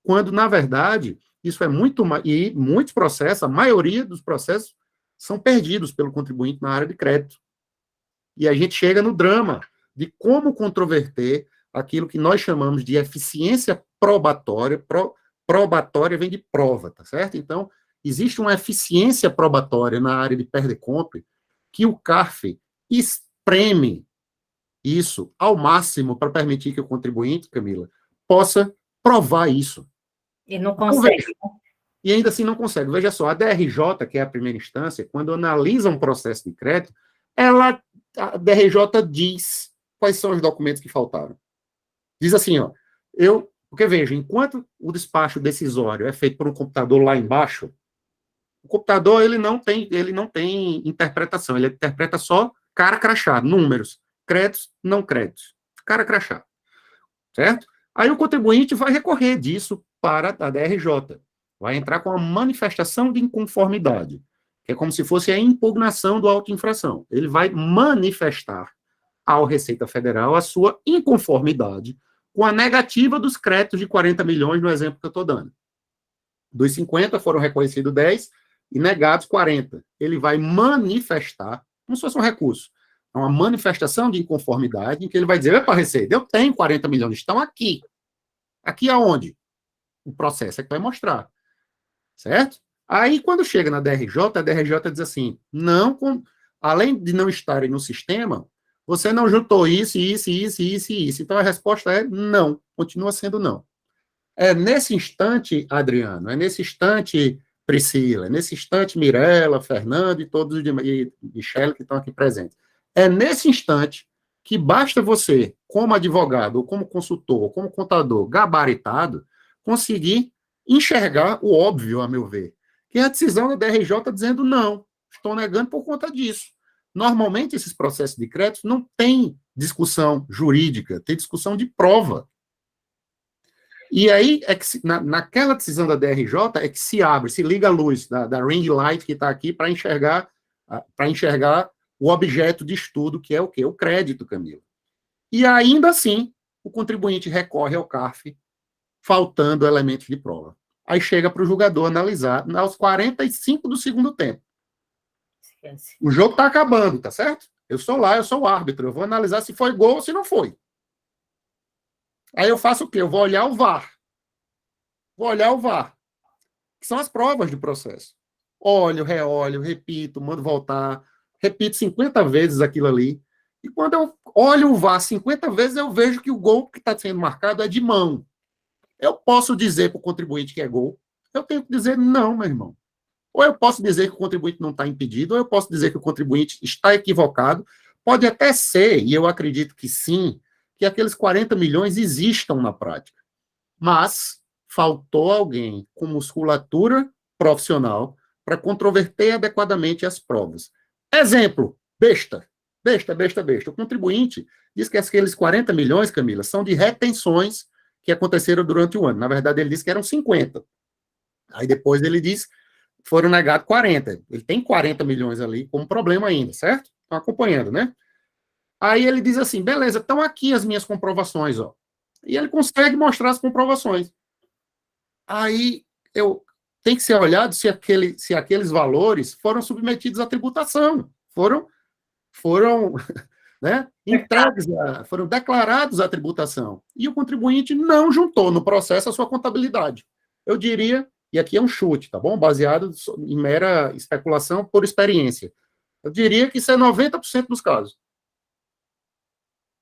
Speaker 1: quando, na verdade, isso é muito mais, e muitos processos, a maioria dos processos são perdidos pelo contribuinte na área de crédito. E a gente chega no drama de como controverter aquilo que nós chamamos de eficiência probatória. Probatória vem de prova, tá certo? Então, existe uma eficiência probatória na área de perder-compre que o CARF espreme isso ao máximo para permitir que o contribuinte, Camila, possa provar isso.
Speaker 2: E não consegue.
Speaker 1: E ainda assim não consegue. Veja só, a DRJ, que é a primeira instância, quando analisa um processo de crédito, a DRJ diz quais são os documentos que faltaram. Diz assim, porque veja, enquanto o despacho decisório é feito por um computador lá embaixo, o computador ele não tem interpretação, ele interpreta só cara crachá, números, créditos, não créditos, cara crachá, certo? Aí o contribuinte vai recorrer disso para a DRJ, vai entrar com a manifestação de inconformidade, que é como se fosse a impugnação do auto de infração. Ele vai manifestar ao Receita Federal a sua inconformidade com a negativa dos créditos de 40 milhões, no exemplo que eu estou dando. Dos 50 foram reconhecidos 10 e negados 40. Ele vai manifestar, como se fosse um recurso, uma manifestação de inconformidade, em que ele vai dizer, epa, Receita, eu tenho 40 milhões, estão aqui. Aqui aonde? O processo é que vai mostrar. Certo? Aí, quando chega na DRJ, a DRJ diz assim, além de não estarem no sistema, você não juntou isso. Então, a resposta é não, continua sendo não. É nesse instante, Adriano, é nesse instante, Priscila, é nesse instante, Mirella, Fernando e todos os demais, e Michele que estão aqui presentes. É nesse instante que basta você, como advogado, ou como consultor, ou como contador gabaritado, conseguir enxergar o óbvio, a meu ver, que é a decisão da DRJ dizendo não, estou negando por conta disso. Normalmente, esses processos de crédito não tem discussão jurídica, tem discussão de prova. E aí, é que naquela decisão da DRJ, é que se abre, se liga a luz da ring light que está aqui para enxergar o objeto de estudo, que é o quê? O crédito, Camila. E ainda assim, o contribuinte recorre ao CARF, faltando elementos de prova. Aí chega para o julgador analisar aos 45 do segundo tempo.
Speaker 2: Esquece.
Speaker 1: O jogo está acabando, tá certo? Eu sou lá, eu sou o árbitro, eu vou analisar se foi gol ou se não foi. Aí eu faço o quê? Eu vou olhar o VAR. Vou olhar o VAR, que são as provas do processo. Olho, reolho, repito, mando voltar, repito 50 vezes aquilo ali. E quando eu olho o VAR 50 vezes, eu vejo que o gol que está sendo marcado é de mão. Eu posso dizer para o contribuinte que é gol, eu tenho que dizer não, meu irmão. Ou eu posso dizer que o contribuinte não está impedido, ou eu posso dizer que o contribuinte está equivocado. Pode até ser, e eu acredito que sim, que aqueles 40 milhões existam na prática. Mas faltou alguém com musculatura profissional para controverter adequadamente as provas. Exemplo, besta. O contribuinte diz que aqueles 40 milhões, Camila, são de retenções que aconteceram durante o ano. Na verdade, ele disse que eram 50. Aí depois ele diz foram negados 40. Ele tem 40 milhões ali como problema ainda, certo? Estão acompanhando, né? Aí ele diz assim, beleza, estão aqui as minhas comprovações, ó. E ele consegue mostrar as comprovações. Aí tem que ser olhado se aqueles valores foram submetidos à tributação, foram né, entregues, foram declarados à tributação. E o contribuinte não juntou no processo a sua contabilidade. Eu diria, e aqui é um chute, tá bom? Baseado em mera especulação por experiência. Eu diria que isso é 90% dos casos.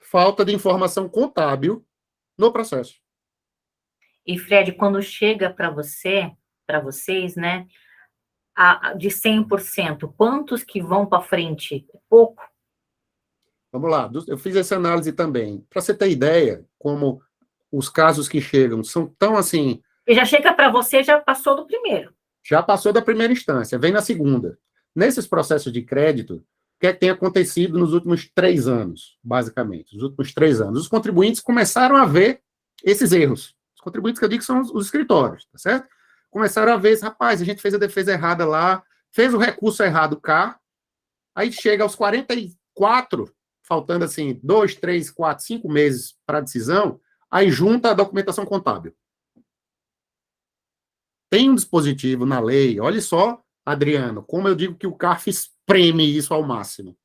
Speaker 1: Falta de informação contábil no processo.
Speaker 2: E, Fred, quando chega para vocês, né, de 100%, quantos que vão para frente? Pouco?
Speaker 1: Vamos lá, eu fiz essa análise também. Para você ter ideia, como os casos que chegam são tão assim...
Speaker 2: E já chega para você, já passou do primeiro.
Speaker 1: Já passou da primeira instância, vem na segunda. Nesses processos de crédito, o que é que tem acontecido nos últimos 3 anos, basicamente? Os últimos 3 anos. Os contribuintes começaram a ver esses erros. Os contribuintes que eu digo são os escritórios, tá certo? Começaram a ver, rapaz, a gente fez a defesa errada lá, fez o recurso errado cá, aí chega aos 44, faltando assim 2, 3, 4, 5 meses para a decisão, aí junta a documentação contábil. Tem um dispositivo na lei, olha só, Adriano, como eu digo que o CARF espreme isso ao máximo.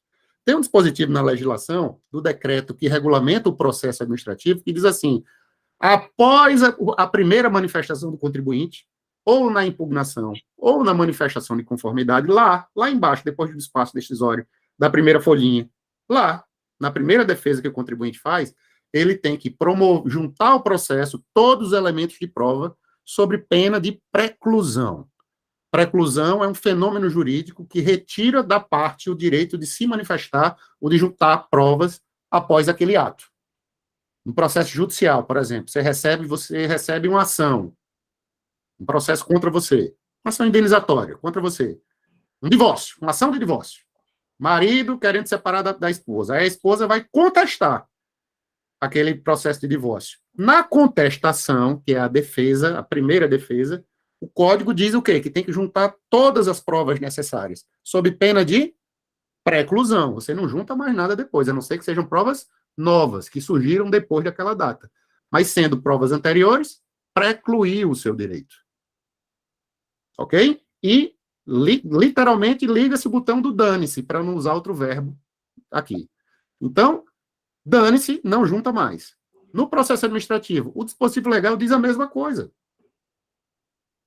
Speaker 1: Tem um dispositivo na legislação, do decreto que regulamenta o processo administrativo, que diz assim, após a primeira manifestação do contribuinte, ou na impugnação, ou na manifestação de conformidade, lá embaixo, depois do espaço decisório da primeira folhinha, lá, na primeira defesa que o contribuinte faz, ele tem que juntar ao processo todos os elementos de prova sobre pena de preclusão. Preclusão é um fenômeno jurídico que retira da parte o direito de se manifestar ou de juntar provas após aquele ato. No processo judicial, por exemplo, você recebe uma ação, um processo contra você, uma ação indenizatória contra você, um divórcio, uma ação de divórcio. Marido querendo separar da esposa. Aí a esposa vai contestar aquele processo de divórcio. Na contestação, que é a defesa, a primeira defesa, o código diz o quê? Que tem que juntar todas as provas necessárias, sob pena de preclusão. Você não junta mais nada depois, a não ser que sejam provas novas, que surgiram depois daquela data. Mas sendo provas anteriores, precluiu o seu direito. Ok? E, literalmente, liga-se o botão do dane-se, para não usar outro verbo aqui. Então, dane-se, não junta mais. No processo administrativo, o dispositivo legal diz a mesma coisa.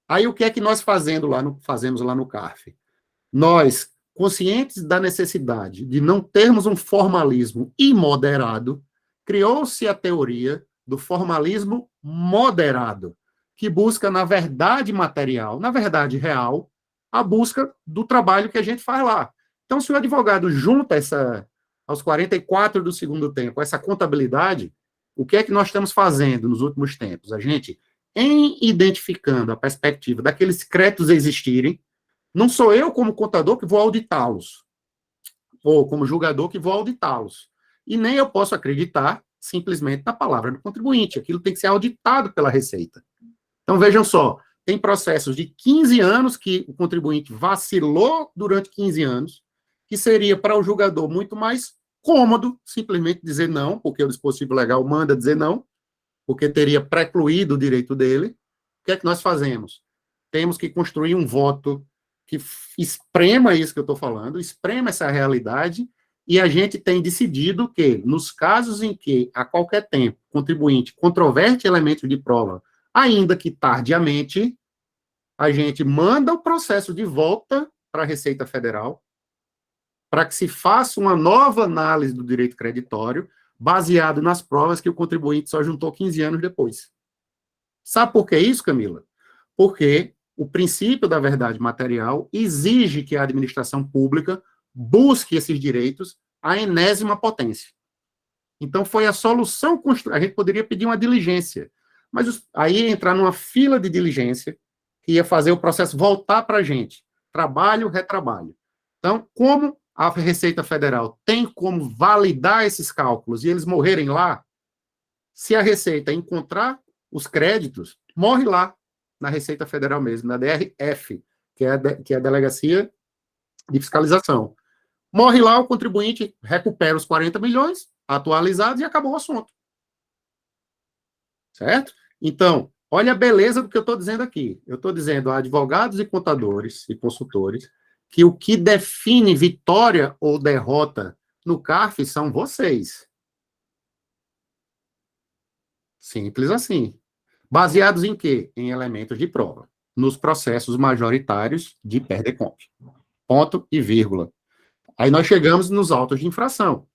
Speaker 1: Aí, o que é que nós fazemos lá no CARF? Nós, conscientes da necessidade de não termos um formalismo imoderado, criou-se a teoria do formalismo moderado. que busca, na verdade material, na verdade real, a busca do trabalho que a gente faz lá. Então, se o advogado junta aos 44 do segundo tempo, essa contabilidade, o que é que nós estamos fazendo nos últimos tempos? A gente, em identificando a perspectiva daqueles créditos existirem, não sou eu, como contador, que vou auditá-los, ou como julgador, que vou auditá-los. E nem eu posso acreditar simplesmente na palavra do contribuinte. Aquilo tem que ser auditado pela Receita. Então, vejam só, tem processos de 15 anos que o contribuinte vacilou durante 15 anos, que seria para o julgador muito mais cômodo simplesmente dizer não, porque o dispositivo legal manda dizer não, porque teria precluído o direito dele. O que é que nós fazemos? Temos que construir um voto que esprema isso que eu estou falando, esprema essa realidade, e a gente tem decidido que, nos casos em que, a qualquer tempo, o contribuinte controverte elementos de prova, ainda que tardiamente, a gente manda o processo de volta para a Receita Federal, para que se faça uma nova análise do direito creditório, baseado nas provas que o contribuinte só juntou 15 anos depois. Sabe por que isso, Camila? Porque o princípio da verdade material exige que a administração pública busque esses direitos à enésima potência. Então, foi a solução construída. A gente poderia pedir uma diligência, mas aí entrar numa fila de diligência que ia fazer o processo voltar para a gente. Trabalho, retrabalho. Então, como a Receita Federal tem como validar esses cálculos e eles morrerem lá, se a Receita encontrar os créditos, morre lá, na Receita Federal mesmo, na DRF, que é a Delegacia de Fiscalização. Morre lá, o contribuinte recupera os 40 milhões, atualizados, e acabou o assunto. Certo? Então, olha a beleza do que eu estou dizendo aqui. Eu estou dizendo a advogados e contadores e consultores que o que define vitória ou derrota no CARF são vocês. Simples assim. Baseados em quê? Em elementos de prova. Nos processos majoritários de PERDECOMP. Ponto e vírgula. Aí nós chegamos nos autos de infração,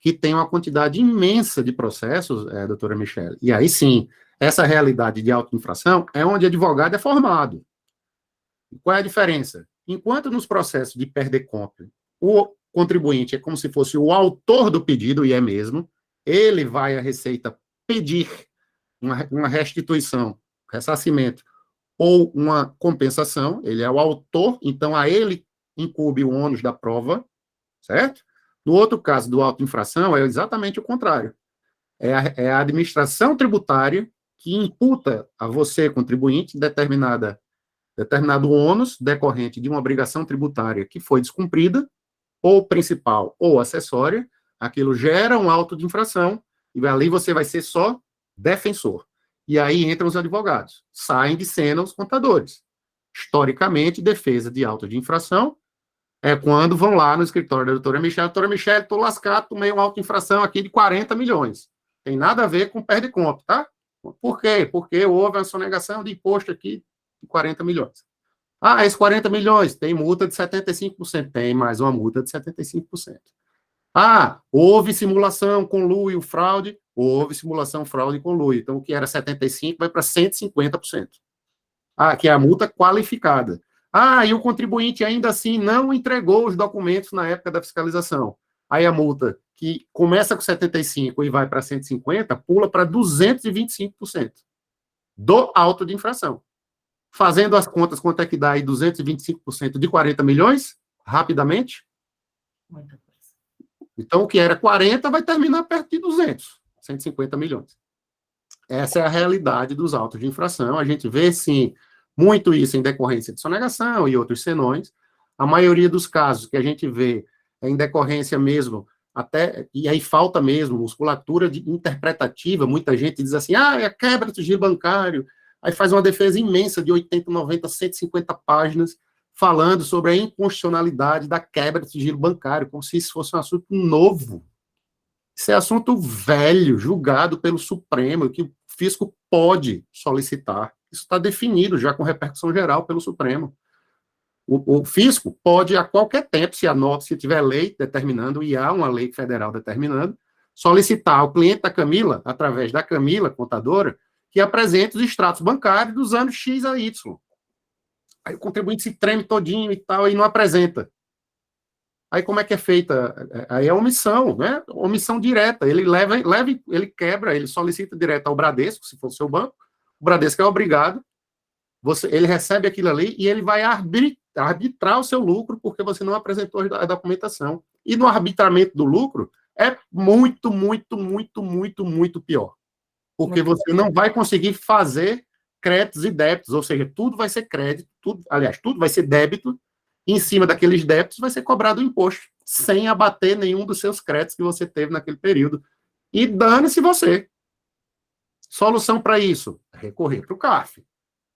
Speaker 1: que tem uma quantidade imensa de processos, doutora Michele. E aí sim, essa realidade de auto de infração é onde advogado é formado. Qual é a diferença? Enquanto nos processos de PERDECOMP, o contribuinte é como se fosse o autor do pedido, e é mesmo, ele vai à Receita pedir uma restituição, ressarcimento, ou uma compensação, ele é o autor, então a ele incumbe o ônus da prova, certo? No outro caso, do auto-infração, é exatamente o contrário. É a administração tributária que imputa a você, contribuinte, determinado ônus decorrente de uma obrigação tributária que foi descumprida, ou principal ou acessória, aquilo gera um auto de infração, e ali você vai ser só defensor. E aí entram os advogados. Saem de cena os contadores. Historicamente, defesa de auto de infração é quando vão lá no escritório da doutora Michele. Doutora Michele, estou lascado, tomei uma auto de infração aqui de 40 milhões. Tem nada a ver com PERDECOMP, tá? Por quê? Porque houve uma sonegação de imposto aqui de 40 milhões. Ah, esses 40 milhões tem multa de 75%. Tem mais uma multa de 75%. Ah, houve simulação, conluio, fraude. Houve simulação, fraude e conluio. Então, o que era 75% vai para 150%. Ah, que é a multa qualificada. Ah, e o contribuinte ainda assim não entregou os documentos na época da fiscalização. Aí a multa, que começa com 75% e vai para 150%, pula para 225% do auto de infração. Fazendo as contas, quanto é que dá aí 225% de 40 milhões? Rapidamente.
Speaker 2: Muita coisa.
Speaker 1: Então, o que era 40 vai terminar perto de 200. 150 milhões. Essa é a realidade dos autos de infração. A gente vê, sim, muito isso em decorrência de sonegação e outros senões. A maioria dos casos que a gente vê é em decorrência mesmo, até, e aí falta mesmo, musculatura interpretativa. Muita gente diz assim, é quebra do sigilo bancário. Aí faz uma defesa imensa de 80, 90, 150 páginas, falando sobre a inconstitucionalidade da quebra do sigilo bancário, como se isso fosse um assunto novo. Isso é assunto velho, julgado pelo Supremo, que o fisco pode solicitar. Isso está definido já com repercussão geral pelo Supremo. O fisco pode, a qualquer tempo, se tiver lei determinando, e há uma lei federal determinando, solicitar ao cliente da Camila, através da Camila, contadora, que apresente os extratos bancários dos anos X a Y. Aí o contribuinte se treme todinho e tal, e não apresenta. Aí como é que é feita? Aí é omissão, né? Omissão direta. Ele ele quebra, ele solicita direto ao Bradesco, se for o seu banco. O Bradesco é obrigado. Ele recebe aquilo ali e ele vai arbitrar o seu lucro porque você não apresentou a documentação. E no arbitramento do lucro é muito, muito, muito, muito, muito pior. Porque você não vai conseguir fazer créditos e débitos, ou seja, tudo vai ser crédito, tudo vai ser débito, e em cima daqueles débitos vai ser cobrado o imposto, sem abater nenhum dos seus créditos que você teve naquele período. E dane-se você. Solução para isso? Recorrer para o CARF.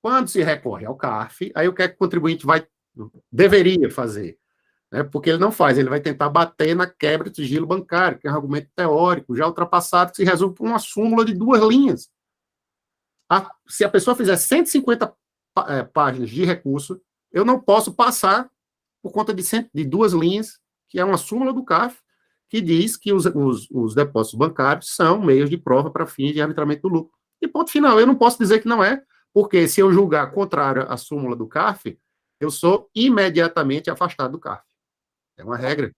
Speaker 1: Quando se recorre ao CARF, aí o que é que o contribuinte deveria fazer? Né? Porque ele não faz, ele vai tentar bater na quebra de sigilo bancário, que é um argumento teórico, já ultrapassado, que se resume por uma súmula de 2 linhas. Se a pessoa fizer 150 páginas de recurso, eu não posso passar por conta de 2 linhas, que é uma súmula do CARF, que diz que os depósitos bancários são meios de prova para fins de arbitramento do lucro. E ponto final, eu não posso dizer que não é, porque se eu julgar contrário à súmula do CARF, eu sou imediatamente afastado do CARF. É uma regra.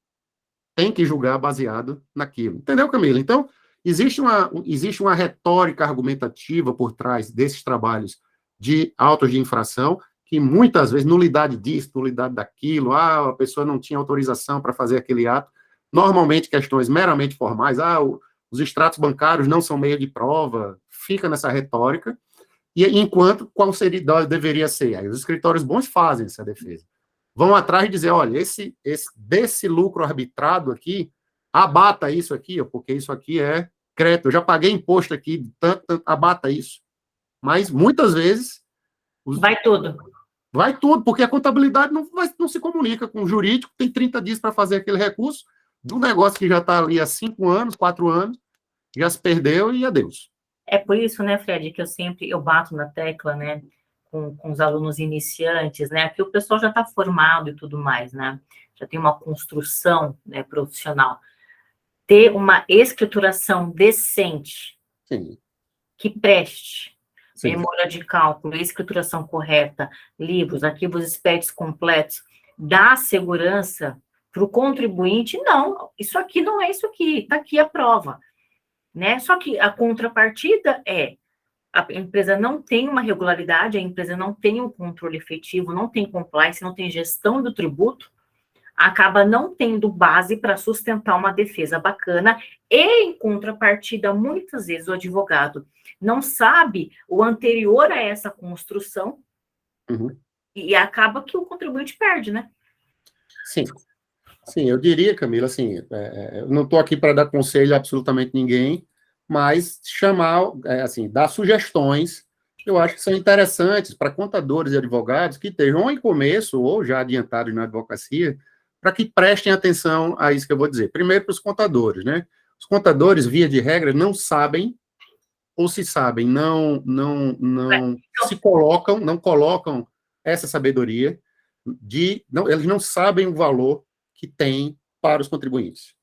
Speaker 1: Tem que julgar baseado naquilo. Entendeu, Camila? Então, existe uma retórica argumentativa por trás desses trabalhos de autos de infração, que muitas vezes, nulidade disso, nulidade daquilo, a pessoa não tinha autorização para fazer aquele ato, normalmente questões meramente formais, os extratos bancários não são meio de prova, fica nessa retórica, e enquanto, deveria ser? Aí os escritórios bons fazem essa defesa. Vão atrás e dizer, olha, desse lucro arbitrado aqui, abata isso aqui, porque isso aqui é crédito, eu já paguei imposto aqui, tanto, abata isso. Mas, muitas vezes...
Speaker 2: Vai tudo.
Speaker 1: Vai tudo, porque a contabilidade não se comunica com o jurídico, tem 30 dias para fazer aquele recurso, do negócio que já está ali há 5 anos, 4 anos, já se perdeu e adeus.
Speaker 2: É por isso, né, Fred, que eu bato na tecla, né, com os alunos iniciantes, né, que o pessoal já está formado e tudo mais, né, já tem uma construção, né, profissional. Ter uma escrituração decente,
Speaker 1: Sim.
Speaker 2: que preste,
Speaker 1: Sim.
Speaker 2: memória de cálculo, escrituração correta, livros, arquivos SPEDs completos, dá segurança para o contribuinte, não, isso aqui não é isso aqui, está aqui a prova, né? Só que a contrapartida a empresa não tem uma regularidade, a empresa não tem um controle efetivo, não tem compliance, não tem gestão do tributo, acaba não tendo base para sustentar uma defesa bacana e, em contrapartida, muitas vezes o advogado não sabe o anterior a essa construção e acaba que o contribuinte perde, né?
Speaker 1: Sim. Sim, eu diria, Camila, assim, eu não estou aqui para dar conselho a absolutamente ninguém, mas chamar, dar sugestões, eu acho que são interessantes para contadores e advogados que estejam em começo ou já adiantados na advocacia, para que prestem atenção a isso que eu vou dizer. Primeiro, para os contadores, né? Os contadores, via de regra, não sabem, ou se sabem, não colocam essa sabedoria eles não sabem o valor que tem para os contribuintes.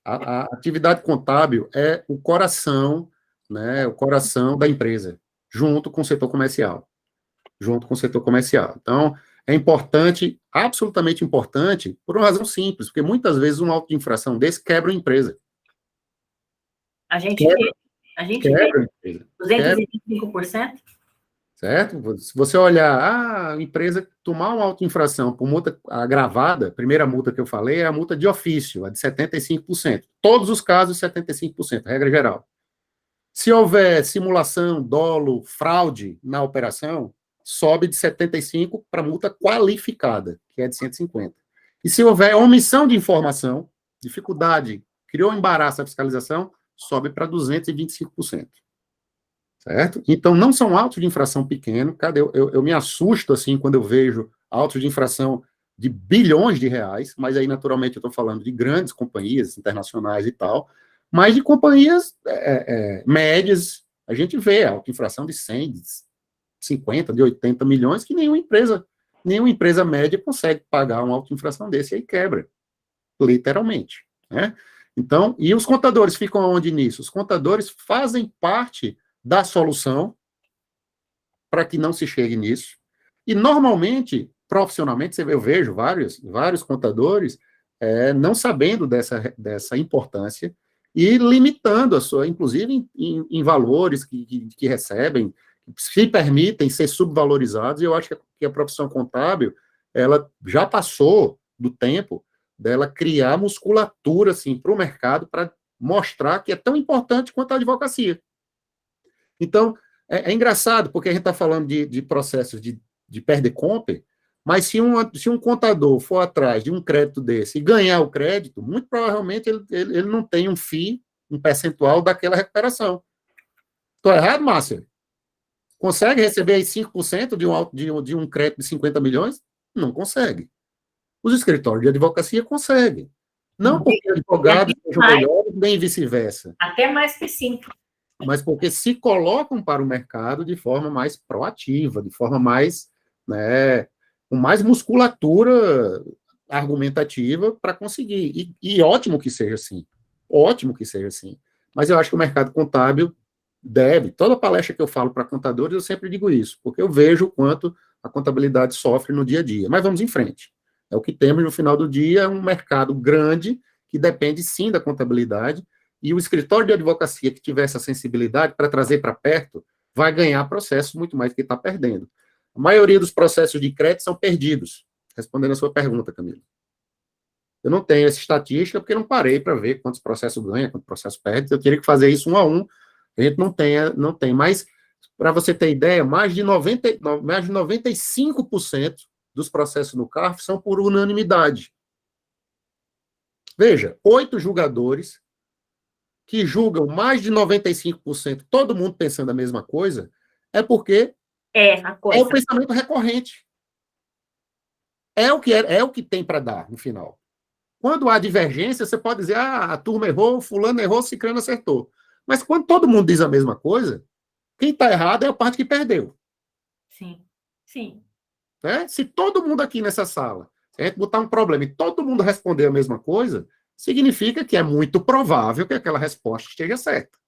Speaker 1: A atividade contábil é o coração, né, o coração da empresa, junto com o setor comercial. Então, é importante, absolutamente importante, por uma razão simples, porque muitas vezes um auto de infração desse quebra a empresa.
Speaker 2: A gente vê 225%.
Speaker 1: Certo? Se você olhar, a empresa tomar uma auto-infração por multa agravada, a primeira multa que eu falei é a multa de ofício, a de 75%. Todos os casos, 75%, regra geral. Se houver simulação, dolo, fraude na operação, sobe de 75% para multa qualificada, que é de 150%. E se houver omissão de informação, dificuldade, criou embaraço à fiscalização, sobe para 225%. Certo? Então, não são autos de infração pequeno. Eu me assusto, assim, quando eu vejo autos de infração de bilhões de reais, mas aí, naturalmente, eu estou falando de grandes companhias internacionais e tal, mas de companhias médias, a gente vê auto de infração de 100, de 50, de 80 milhões, que nenhuma empresa média consegue pagar uma auto de infração desse, e aí quebra, literalmente, né? Então, e os contadores ficam onde nisso? Os contadores fazem parte da solução para que não se chegue nisso. E, normalmente, profissionalmente, eu vejo vários contadores não sabendo dessa importância e limitando a sua, inclusive em valores que recebem, se permitem ser subvalorizados, e eu acho que a profissão contábil, ela já passou do tempo dela criar musculatura, assim, para o mercado, para mostrar que é tão importante quanto a advocacia. Então, é engraçado, porque a gente está falando de processos de perder compra, mas se um contador for atrás de um crédito desse e ganhar o crédito, muito provavelmente ele não tem um FII, um percentual daquela recuperação. Estou errado, Márcia? Consegue receber aí 5% de um crédito de 50 milhões? Não consegue. Os escritórios de advocacia conseguem. Não porque advogados sejam melhores, nem vice-versa.
Speaker 2: Até mais que 5.
Speaker 1: Mas porque se colocam para o mercado de forma mais proativa, de forma mais, né, com mais musculatura argumentativa para conseguir. E ótimo que seja assim. Ótimo que seja assim. Mas eu acho que o mercado contábil toda palestra que eu falo para contadores, eu sempre digo isso, porque eu vejo o quanto a contabilidade sofre no dia a dia. Mas vamos em frente. É o que temos no final do dia, um mercado grande, que depende sim da contabilidade, e o escritório de advocacia que tiver essa sensibilidade para trazer para perto, vai ganhar processos muito mais do que está perdendo. A maioria dos processos de crédito são perdidos, respondendo a sua pergunta, Camila. Eu não tenho essa estatística, porque eu não parei para ver quantos processos ganha, quantos processos perde, eu teria que fazer isso 1 a 1, a gente não tem, mas, para você ter ideia, mais de 95% dos processos no CARF são por unanimidade. Veja, 8 julgadores que julgam mais de 95%, todo mundo pensando a mesma coisa, é porque é o pensamento recorrente. É o que tem para dar, no final. Quando há divergência, você pode dizer, a turma errou, fulano errou, ciclano acertou. Mas quando todo mundo diz a mesma coisa, quem está errado é a parte que perdeu.
Speaker 2: Sim, sim.
Speaker 1: Né? Se todo mundo aqui nessa sala, se a gente botar um problema e todo mundo responder a mesma coisa, significa que é muito provável que aquela resposta esteja certa.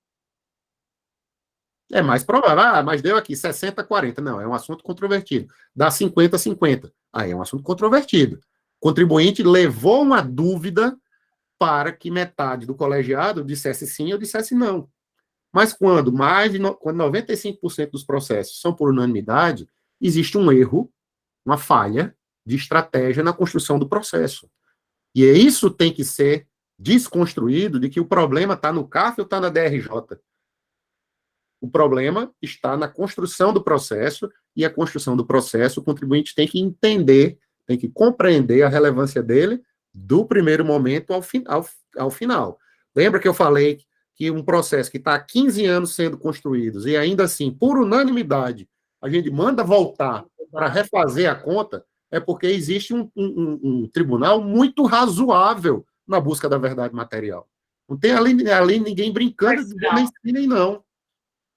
Speaker 1: É mais provável, mas deu aqui 60-40. Não, é um assunto controvertido. Dá 50-50. Aí é um assunto controvertido. O contribuinte levou uma dúvida para que metade do colegiado dissesse sim ou dissesse não. Mas quando 95% dos processos são por unanimidade, existe um erro, uma falha de estratégia na construção do processo. E isso tem que ser desconstruído de que o problema está no CARF ou está na DRJ. O problema está na construção do processo, e a construção do processo, o contribuinte tem que entender, tem que compreender a relevância dele do primeiro momento ao final. Lembra que eu falei que um processo que está há 15 anos sendo construído, e ainda assim, por unanimidade, a gente manda voltar para refazer a conta, é porque existe um tribunal muito razoável na busca da verdade material. Não tem ali ninguém brincando de nem sim nem não.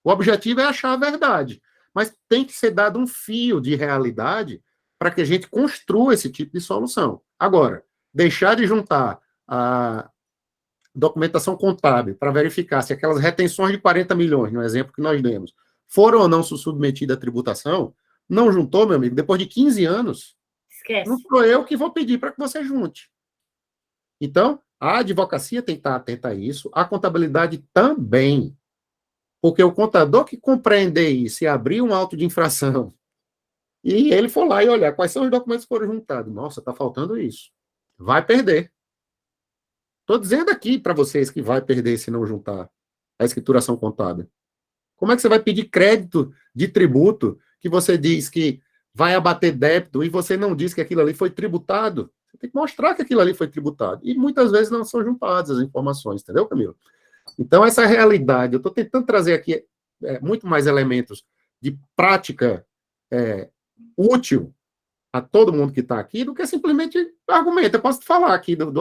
Speaker 1: O objetivo é achar a verdade, mas tem que ser dado um fio de realidade para que a gente construa esse tipo de solução. Agora, deixar de juntar a documentação contábil para verificar se aquelas retenções de 40 milhões, no exemplo que nós demos, foram ou não submetidas à tributação, não juntou, meu amigo, depois de 15 anos,
Speaker 2: esquece.
Speaker 1: Não sou eu que vou pedir para que você junte. Então, a advocacia tem que estar atenta a isso, a contabilidade também. Porque o contador que compreender isso e abrir um auto de infração, e ele for lá e olhar quais são os documentos que foram juntados, nossa, está faltando isso. Vai perder. Estou dizendo aqui para vocês que vai perder se não juntar a escrituração contábil. Como é que você vai pedir crédito de tributo que você diz que vai abater débito e você não diz que aquilo ali foi tributado? Você tem que mostrar que aquilo ali foi tributado. E muitas vezes não são juntadas as informações, entendeu, Camilo? Então, essa realidade, eu estou tentando trazer aqui muito mais elementos de prática útil a todo mundo que está aqui do que simplesmente argumento. Eu posso te falar aqui do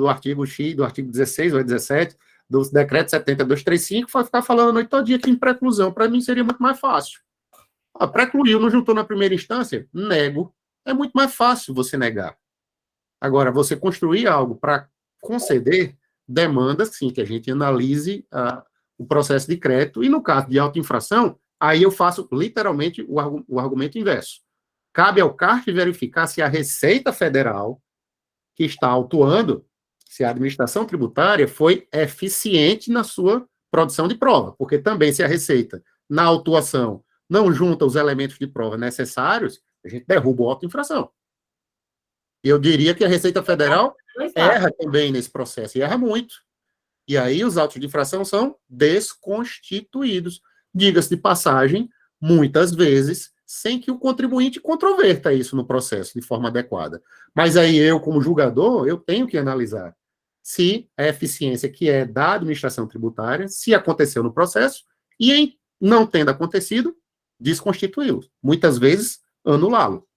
Speaker 1: artigo X, do artigo 16 ou 17, do decreto 70.235, vai ficar falando a noite todinha aqui em preclusão. Para mim seria muito mais fácil. Precluiu, não juntou na primeira instância? Nego. É muito mais fácil você negar. Agora, você construir algo para conceder demanda, sim, que a gente analise o processo de crédito, e no caso de autoinfração, aí eu faço literalmente o argumento inverso. Cabe ao CARF verificar se a Receita Federal, que está autuando, se a administração tributária foi eficiente na sua produção de prova, porque também se a Receita, na autuação, não junta os elementos de prova necessários, a gente derruba a autoinfração. E eu diria que a Receita Federal erra também nesse processo, e erra muito. E aí os autos de infração são desconstituídos. Diga-se de passagem, muitas vezes, sem que o contribuinte controverta isso no processo de forma adequada. Mas aí eu, como julgador, eu tenho que analisar se a eficiência que é da administração tributária, se aconteceu no processo, e em não tendo acontecido, desconstituí-lo. Muitas vezes, anulá-lo.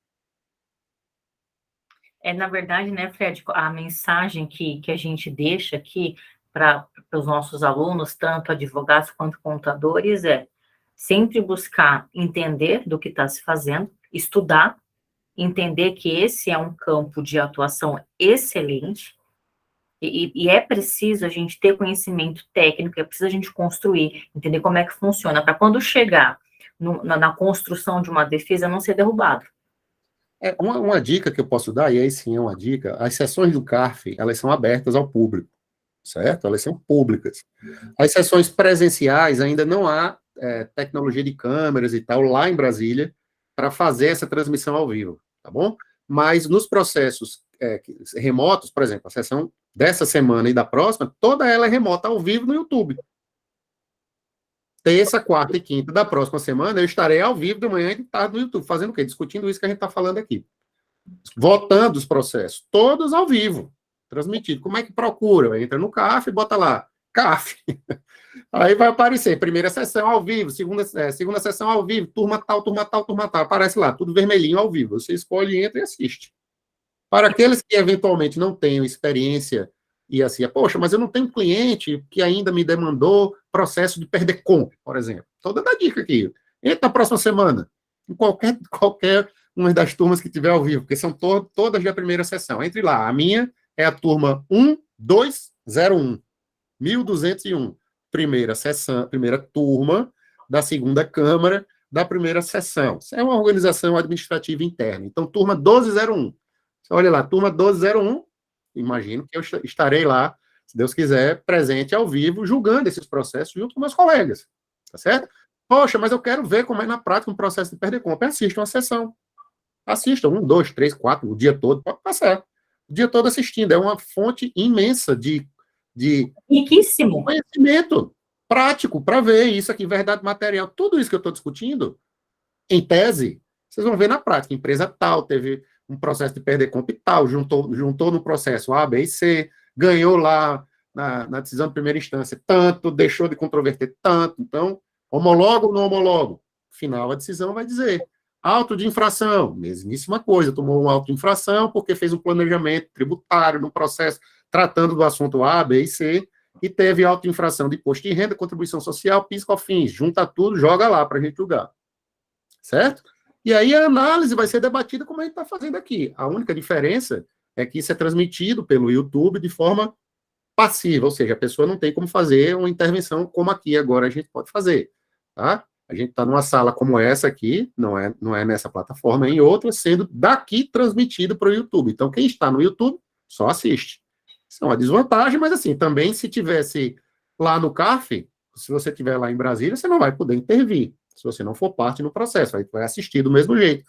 Speaker 2: Na verdade, né, Fred, a mensagem que a gente deixa aqui para os nossos alunos, tanto advogados quanto contadores, é sempre buscar entender do que está se fazendo, estudar, entender que esse é um campo de atuação excelente, e é preciso a gente ter conhecimento técnico, é preciso a gente construir, entender como é que funciona, para quando chegar na construção de uma defesa não ser derrubado.
Speaker 1: Uma dica que eu posso dar, e aí sim é uma dica, as sessões do CARF, elas são abertas ao público, certo? Elas são públicas. As sessões presenciais ainda não há tecnologia de câmeras e tal lá em Brasília para fazer essa transmissão ao vivo, tá bom? Mas nos processos remotos, por exemplo, a sessão dessa semana e da próxima, toda ela é remota ao vivo no YouTube. Terça, quarta e quinta da próxima semana, eu estarei ao vivo de manhã e de tarde no YouTube, fazendo o quê? Discutindo isso que a gente está falando aqui. Votando os processos, todos ao vivo, transmitido. Como é que procura? Entra no CARF e bota lá, CARF. Aí vai aparecer, primeira sessão ao vivo, segunda sessão ao vivo, turma tal, turma tal, turma tal. Aparece lá, tudo vermelhinho ao vivo. Você escolhe, entra e assiste. Para aqueles que eventualmente não tenham experiência e assim, poxa, mas eu não tenho cliente que ainda me demandou processo de PERDECOM, por exemplo. Estou dando a dica aqui. Entra na próxima semana, em qualquer uma das turmas que tiver ao vivo, porque são todas da primeira sessão. Entre lá. A minha é a turma 1201, 1201. Primeira sessão, primeira turma da segunda Câmara da primeira sessão. Isso é uma organização administrativa interna. Então, turma 1201. Olha lá, turma 1201. Imagino que eu estarei lá, se Deus quiser, presente ao vivo, julgando esses processos junto com meus colegas, tá certo? Poxa, mas eu quero ver como é na prática um processo de PERDECOM. Assista uma sessão. Assista 1, 2, 3, 4, o dia todo, pode passar. O dia todo assistindo. É uma fonte imensa de
Speaker 2: riquíssimo
Speaker 1: conhecimento prático para ver isso aqui, verdade material. Tudo isso que eu estou discutindo, em tese, vocês vão ver na prática. Empresa tal teve um processo de PERDECOM tal, juntou no processo A, B e C, ganhou lá na decisão de primeira instância tanto, deixou de controverter tanto. Então, homologo ou não homologo? Final, a decisão vai dizer. Auto de infração, mesmíssima coisa, tomou um auto de infração porque fez um planejamento tributário no processo tratando do assunto A, B e C, e teve auto de infração de imposto de renda, contribuição social, PIS, COFINS, junta tudo, joga lá para a gente julgar. Certo? E aí a análise vai ser debatida como a gente está fazendo aqui. A única diferença é que isso é transmitido pelo YouTube de forma passiva, ou seja, a pessoa não tem como fazer uma intervenção como aqui agora a gente pode fazer, tá? A gente está numa sala como essa aqui, não é nessa plataforma, é em outra, sendo daqui transmitido para o YouTube. Então, quem está no YouTube, só assiste. Isso é uma desvantagem, mas assim, também se tivesse lá no CARF, se você estiver lá em Brasília, você não vai poder intervir, se você não for parte no processo, aí vai assistir do mesmo jeito.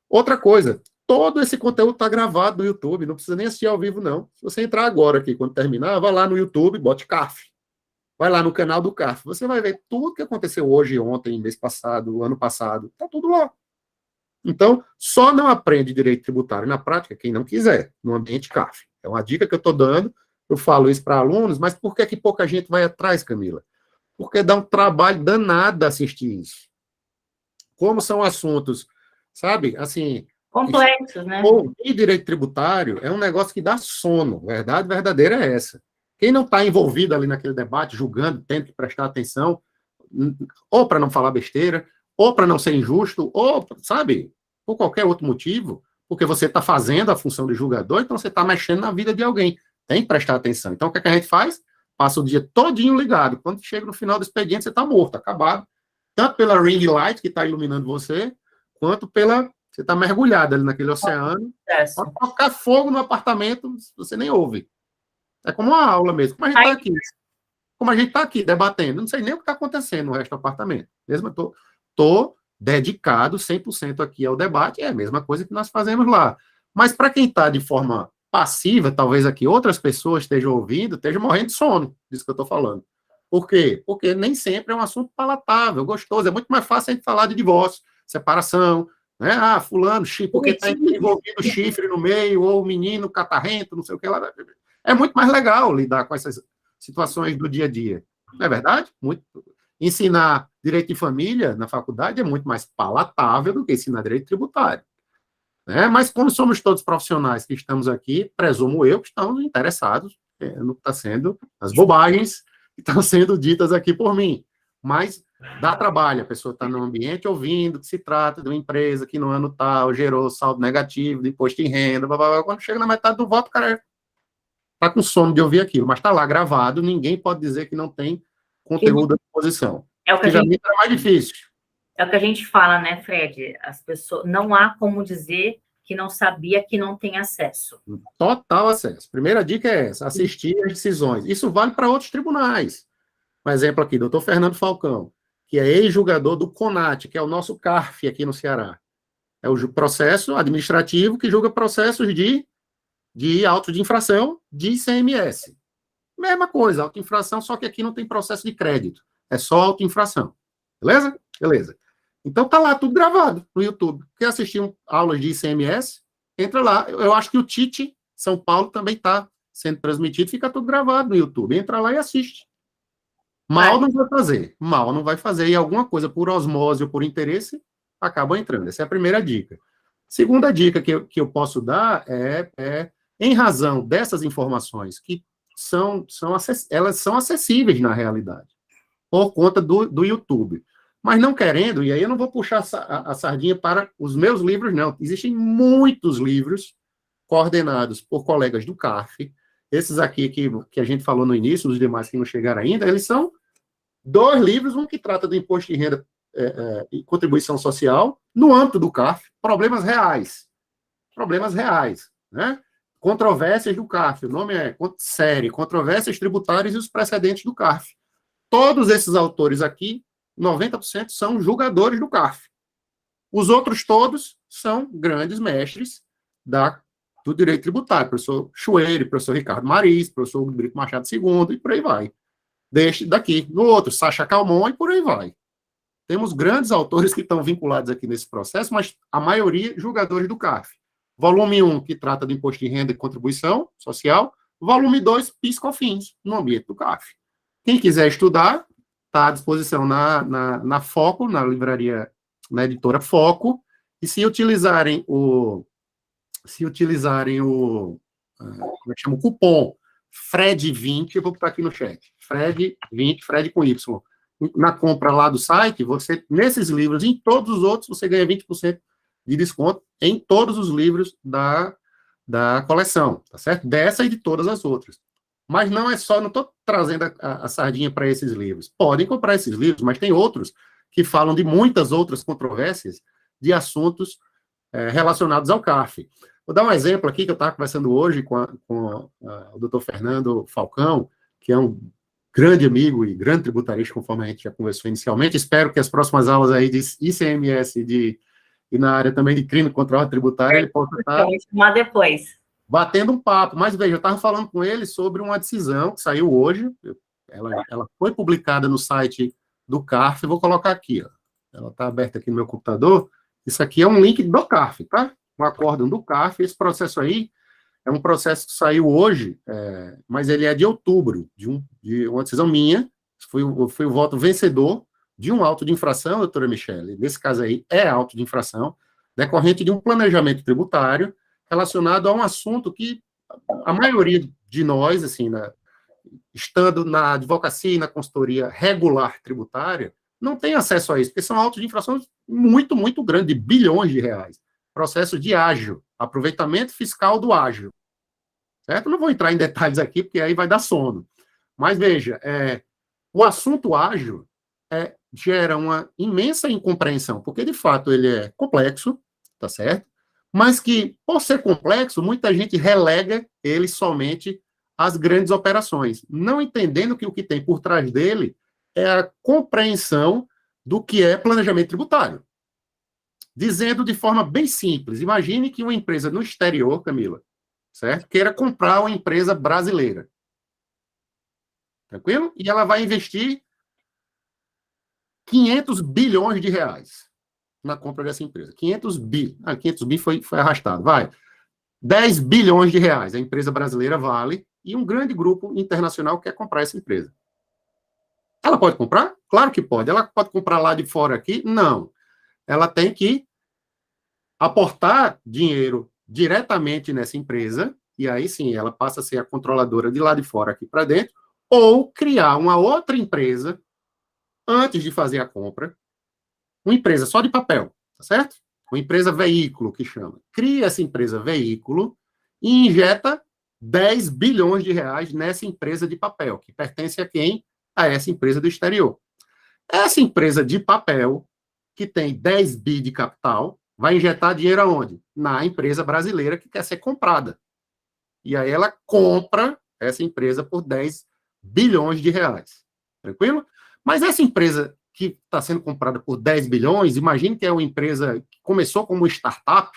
Speaker 1: Outra coisa, todo esse conteúdo está gravado no YouTube, não precisa nem assistir ao vivo, não. Se você entrar agora aqui, quando terminar, vai lá no YouTube, bote CARF. Vai lá no canal do CARF, você vai ver tudo que aconteceu hoje, ontem, mês passado, ano passado, está tudo lá. Então, só não aprende direito tributário na prática quem não quiser, no ambiente CARF. É uma dica que eu estou dando, eu falo isso para alunos, mas por que pouca gente vai atrás, Camila? Porque dá um trabalho danado assistir isso. Como são assuntos, sabe, assim...
Speaker 2: complexos, né?
Speaker 1: E direito tributário é um negócio que dá sono, verdade verdadeira é essa. Quem não está envolvido ali naquele debate, julgando, tendo que prestar atenção, ou para não falar besteira, ou para não ser injusto, ou, sabe, por qualquer outro motivo, porque você está fazendo a função de julgador, então você está mexendo na vida de alguém. Tem que prestar atenção. Então, o que a gente faz? passa o dia todinho ligado. Quando chega no final do expediente, você está morto, acabado. Tanto pela ring light, que está iluminando você, quanto pela... Você está mergulhado ali naquele oceano. Pode tocar fogo no apartamento, você nem ouve. É como uma aula mesmo. Como a gente está aqui. Como a gente está aqui debatendo. Não sei nem o que está acontecendo no resto do apartamento. Mesmo eu estou dedicado 100% aqui ao debate. É a mesma coisa que nós fazemos lá. Mas para quem está de forma passiva, talvez aqui outras pessoas estejam ouvindo, estejam morrendo de sono, disso que eu estou falando. Por quê? Porque nem sempre é um assunto palatável, gostoso. É muito mais fácil a gente falar de divórcio, separação, né? Ah, fulano, porque está envolvido chifre no meio, ou o menino catarrento, não sei o que lá. É muito mais legal lidar com essas situações do dia a dia. Não é verdade? Muito. Ensinar direito de família na faculdade é muito mais palatável do que ensinar direito tributário. Né? Mas como somos todos profissionais que estamos aqui, presumo eu que estamos interessados no que está sendo, as bobagens que estão sendo ditas aqui por mim. Mas dá trabalho, a pessoa está no ambiente ouvindo que se trata de uma empresa que no ano tal gerou saldo negativo de imposto de renda, blá, blá, blá. Quando chega na metade do voto, o cara está com sono de ouvir aquilo, mas está lá gravado, ninguém pode dizer que não tem conteúdo à disposição.
Speaker 2: É o que
Speaker 1: é mais difícil.
Speaker 2: É o que a gente fala, né, Fred? As pessoas, não há como dizer que não sabia, que não tem acesso.
Speaker 1: Total acesso. Primeira dica é essa, assistir às decisões. Isso vale para outros tribunais. Um exemplo aqui, doutor Fernando Falcão, que é ex-julgador do CONAT, que é o nosso CARF aqui no Ceará. É o processo administrativo que julga processos de auto de infração de ICMS. Mesma coisa, auto de infração, só que aqui não tem processo de crédito. É só auto de infração. Beleza? Beleza. Então tá lá tudo gravado no YouTube. Quer assistir aulas de ICMS? Entra lá. Eu acho que o TIT São Paulo também está sendo transmitido, fica tudo gravado no YouTube. Entra lá e assiste. Mal não vai fazer. Mal não vai fazer. E alguma coisa por osmose ou por interesse acaba entrando. Essa é a primeira dica. Segunda dica que eu posso dar é em razão dessas informações que elas são acessíveis na realidade, por conta do YouTube. Mas não querendo, e aí eu não vou puxar a sardinha para os meus livros, não. Existem muitos livros coordenados por colegas do CARF. Esses aqui que a gente falou no início, os demais que não chegaram ainda, eles são 2 livros, um que trata do imposto de renda e contribuição social, no âmbito do CARF, problemas reais, né? Controvérsias do CARF, o nome é série, controvérsias tributárias e os precedentes do CARF. Todos esses autores aqui, 90% são julgadores do CARF. Os outros todos são grandes mestres do direito tributário, professor Chueire, professor Ricardo Maris, professor Brito Machado II, e por aí vai. Daqui, no outro, Sacha Calmon, e por aí vai. Temos grandes autores que estão vinculados aqui nesse processo, mas a maioria julgadores do CARF. Volume 1, que trata do imposto de renda e contribuição social. Volume 2, PIS/COFINS, no ambiente do CARF. Quem quiser estudar, está à disposição na Foco, na livraria, na editora Foco, e se utilizarem o como é que chama? O cupom FRED20, eu vou botar aqui no chat, FRED20, Fred com Y. Na compra lá do site, nesses livros, em todos os outros, você ganha 20% de desconto em todos os livros da coleção, tá certo? Dessa e de todas as outras. Mas não estou trazendo a sardinha para esses livros. Podem comprar esses livros, mas tem outros que falam de muitas outras controvérsias de assuntos relacionados ao CARF. Vou dar um exemplo aqui que eu estava conversando hoje com o doutor Fernando Falcão, que é um grande amigo e grande tributarista, conforme a gente já conversou inicialmente. Espero que as próximas aulas aí de ICMS e na área também de crime contra a tributária ele possa estar
Speaker 2: depois.
Speaker 1: Batendo um papo. Mas, veja, eu estava falando com ele sobre uma decisão que saiu hoje, ela foi publicada no site do CARF, eu vou colocar aqui, ó. Ela está aberta aqui no meu computador. Isso aqui é um link do CARF, tá? Um acórdão do CARF. Esse processo aí é um processo que saiu hoje, mas ele é de outubro, de uma decisão minha. Foi o voto vencedor de um auto de infração, doutora Michele. Nesse caso aí, é auto de infração, decorrente de um planejamento tributário relacionado a um assunto que a maioria de nós, assim, estando na advocacia e na consultoria regular tributária, não tem acesso a isso, porque são autos de infrações muito, muito grandes, de bilhões de reais. Processo de ágio, aproveitamento fiscal do ágio. Certo? Não vou entrar em detalhes aqui, porque aí vai dar sono. Mas veja, o assunto ágil gera uma imensa incompreensão, porque, de fato, ele é complexo, tá certo? Mas que, por ser complexo, muita gente relega ele somente às grandes operações, não entendendo que o que tem por trás dele é a compreensão do que é planejamento tributário. Dizendo de forma bem simples, imagine que uma empresa no exterior, Camila, certo? Queira comprar uma empresa brasileira. Tranquilo? E ela vai investir 500 bilhões de reais na compra dessa empresa. 500 bi. 500 bi foi arrastado. Vai. 10 bilhões de reais a empresa brasileira vale e um grande grupo internacional quer comprar essa empresa. Ela pode comprar? Claro que pode. Ela pode comprar lá de fora aqui? Não. Ela tem que aportar dinheiro diretamente nessa empresa, e aí sim, ela passa a ser a controladora de lá de fora aqui para dentro, ou criar uma outra empresa antes de fazer a compra, uma empresa só de papel, tá certo? Uma empresa veículo, que chama. Cria essa empresa veículo e injeta 10 bilhões de reais nessa empresa de papel, que pertence a quem? A essa empresa do exterior. Essa empresa de papel, que tem 10 bi de capital, vai injetar dinheiro aonde? Na empresa brasileira que quer ser comprada. E aí ela compra essa empresa por 10 bilhões de reais. Tranquilo? Mas essa empresa que está sendo comprada por 10 bilhões, imagine que é uma empresa que começou como startup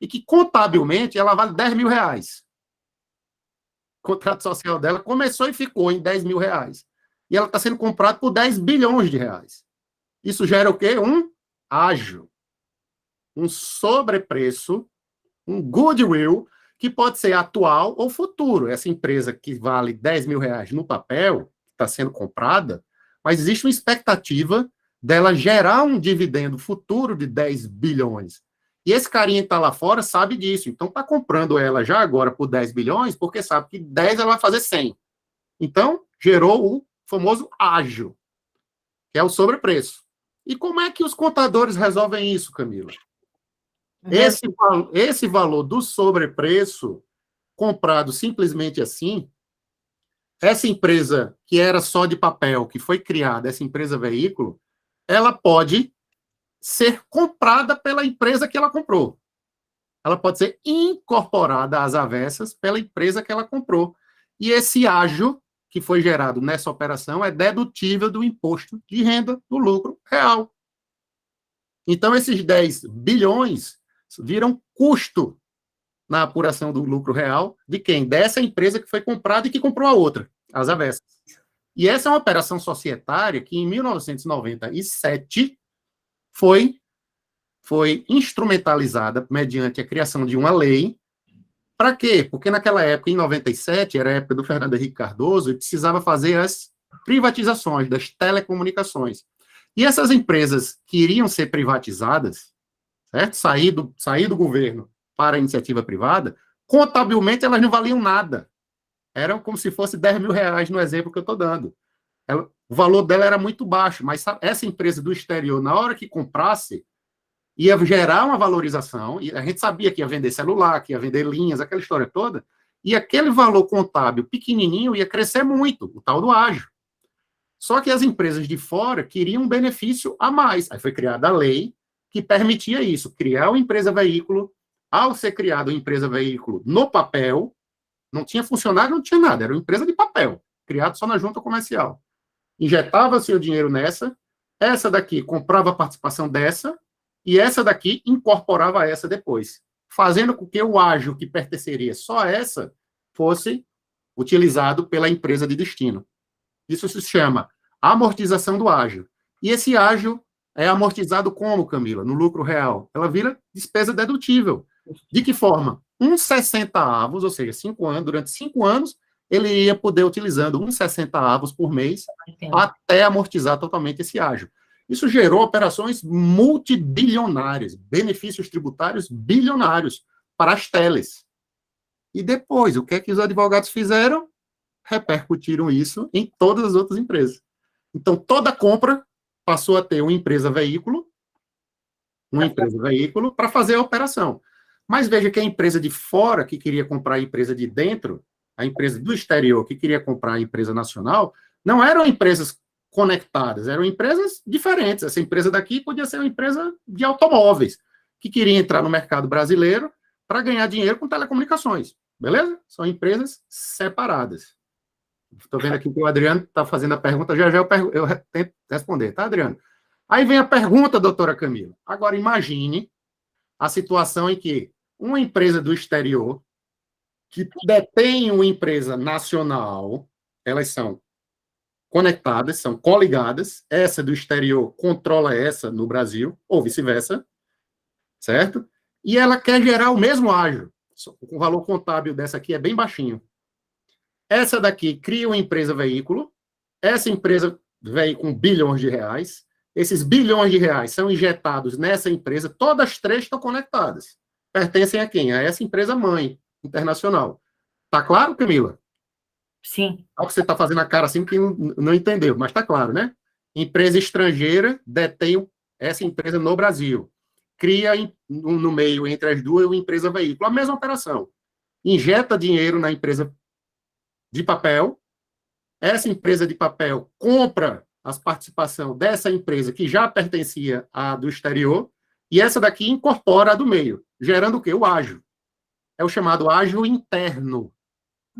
Speaker 1: e que contabilmente ela vale 10 mil reais. O contrato social dela começou e ficou em 10 mil reais. E ela está sendo comprada por 10 bilhões de reais. Isso gera o quê? Um ágio. Um sobrepreço, um goodwill, que pode ser atual ou futuro. Essa empresa que vale 10 mil reais no papel, que está sendo comprada, mas existe uma expectativa dela gerar um dividendo futuro de 10 bilhões. E esse carinha que está lá fora sabe disso. Então, está comprando ela já agora por 10 bilhões, porque sabe que 10 ela vai fazer 100. Então, gerou o famoso ágio, que é o sobrepreço. E como é que os contadores resolvem isso, Camila? Esse valor do sobrepreço, comprado simplesmente assim, essa empresa que era só de papel, que foi criada, essa empresa veículo, ela pode ser comprada pela empresa que ela comprou. Ela pode ser incorporada às avessas pela empresa que ela comprou. E esse ágio que foi gerado nessa operação é dedutível do imposto de renda do lucro real. Então, esses 10 bilhões viram custo na apuração do lucro real de quem? Dessa empresa que foi comprada e que comprou a outra, as avessas. E essa é uma operação societária que, em 1997, foi instrumentalizada mediante a criação de uma lei. Para quê? Porque naquela época, em 97, era a época do Fernando Henrique Cardoso, e precisava fazer as privatizações das telecomunicações. E essas empresas que iriam ser privatizadas, certo? Sair do governo para a iniciativa privada, contabilmente elas não valiam nada. Eram como se fosse 10 mil reais no exemplo que eu estou dando. O valor dela era muito baixo, mas essa empresa do exterior, na hora que comprasse, ia gerar uma valorização, e a gente sabia que ia vender celular, que ia vender linhas, aquela história toda, e aquele valor contábil pequenininho ia crescer muito, o tal do ágio. Só que as empresas de fora queriam um benefício a mais. Aí foi criada a lei que permitia isso, criar uma empresa veículo. Ao ser criada uma empresa veículo no papel, não tinha funcionário, não tinha nada, era uma empresa de papel, criada só na junta comercial. Injetava seu dinheiro nessa, essa daqui comprava a participação dessa, e essa daqui incorporava essa depois, fazendo com que o ágio que pertenceria só a essa fosse utilizado pela empresa de destino. Isso se chama amortização do ágio. E esse ágio é amortizado como, Camila? No lucro real. Ela vira despesa dedutível. De que forma? 1/60, ou seja, 5 anos, durante 5 anos, ele ia poder utilizando 1/60 por mês até amortizar totalmente esse ágio. Isso gerou operações multibilionárias, benefícios tributários bilionários para as teles. E depois, o que é que os advogados fizeram? Repercutiram isso em todas as outras empresas. Então, toda compra passou a ter uma empresa veículo para fazer a operação. Mas veja que a empresa de fora, que queria comprar a empresa de dentro, a empresa do exterior que queria comprar a empresa nacional, não eram empresas conectadas, eram empresas diferentes. Essa empresa daqui podia ser uma empresa de automóveis, que queria entrar no mercado brasileiro para ganhar dinheiro com telecomunicações, beleza? São empresas separadas. Estou vendo aqui que o Adriano está fazendo a pergunta, já eu tento responder, tá, Adriano? Aí vem a pergunta, doutora Camila. Agora, imagine a situação em que uma empresa do exterior, que detém uma empresa nacional, elas são conectadas, são coligadas, essa do exterior controla essa no Brasil, ou vice-versa, certo? E ela quer gerar o mesmo ágio. O valor contábil dessa aqui é bem baixinho. Essa daqui cria uma empresa veículo, essa empresa vem com bilhões de reais, esses bilhões de reais são injetados nessa empresa, todas as três estão conectadas. Pertencem a quem? A essa empresa mãe internacional. Tá claro, Camila?
Speaker 2: Sim.
Speaker 1: Olha que você está fazendo a cara assim que não entendeu, mas tá claro, né? Empresa estrangeira detém essa empresa no Brasil. Cria no meio entre as duas uma empresa veículo. A mesma operação. Injeta dinheiro na empresa de papel. Essa empresa de papel compra as participações dessa empresa que já pertencia à do exterior, e essa daqui incorpora a do meio, gerando o quê? O ágio. É o chamado ágio interno,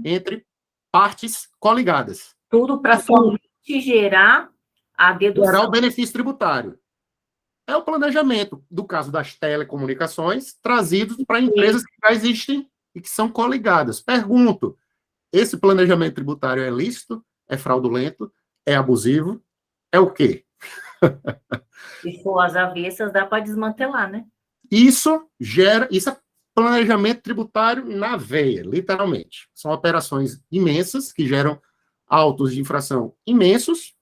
Speaker 1: entre partes coligadas.
Speaker 2: Tudo para somente gerar a dedução.
Speaker 1: Gerar o benefício tributário. É o planejamento, do caso das telecomunicações, trazidos para empresas que já existem e que são coligadas. Pergunto, esse planejamento tributário é lícito? É fraudulento? É abusivo? É o quê?
Speaker 2: Se for as avessas, dá para desmantelar, né?
Speaker 1: Isso é planejamento tributário na veia, literalmente. São operações imensas, que geram autos de infração imensos,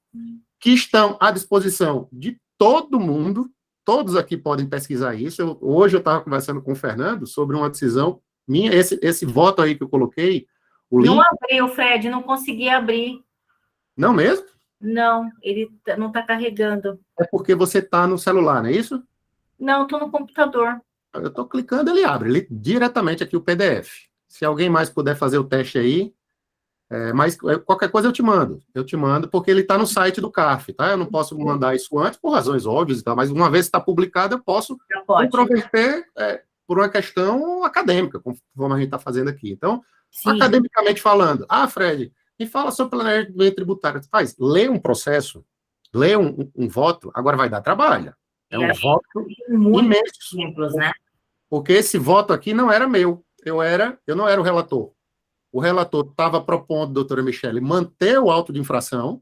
Speaker 1: que estão à disposição de todo mundo. Todos aqui podem pesquisar isso. Hoje eu estava conversando com o Fernando sobre uma decisão minha, esse voto aí que eu coloquei, o link...
Speaker 2: Não abriu, Fred, não consegui abrir.
Speaker 1: Não mesmo?
Speaker 2: Não, ele não está carregando.
Speaker 1: É porque você está no celular, não é isso?
Speaker 2: Não, estou no computador.
Speaker 1: Eu estou clicando, ele abre diretamente aqui o PDF. Se alguém mais puder fazer o teste aí, mas qualquer coisa eu te mando, porque ele está no site do CARF, tá? Eu não posso mandar isso antes, por razões óbvias e tal, mas uma vez está publicado, eu posso controverter por uma questão acadêmica, como a gente está fazendo aqui. Então, sim, academicamente falando, Fred, me fala sobre planejamento tributário. Lê um processo, lê um voto, agora vai dar trabalho. É um voto imenso.
Speaker 2: Simples, né?
Speaker 1: Porque esse voto aqui não era meu. Eu não era o relator. O relator estava propondo, doutora Michele, manter o auto de infração,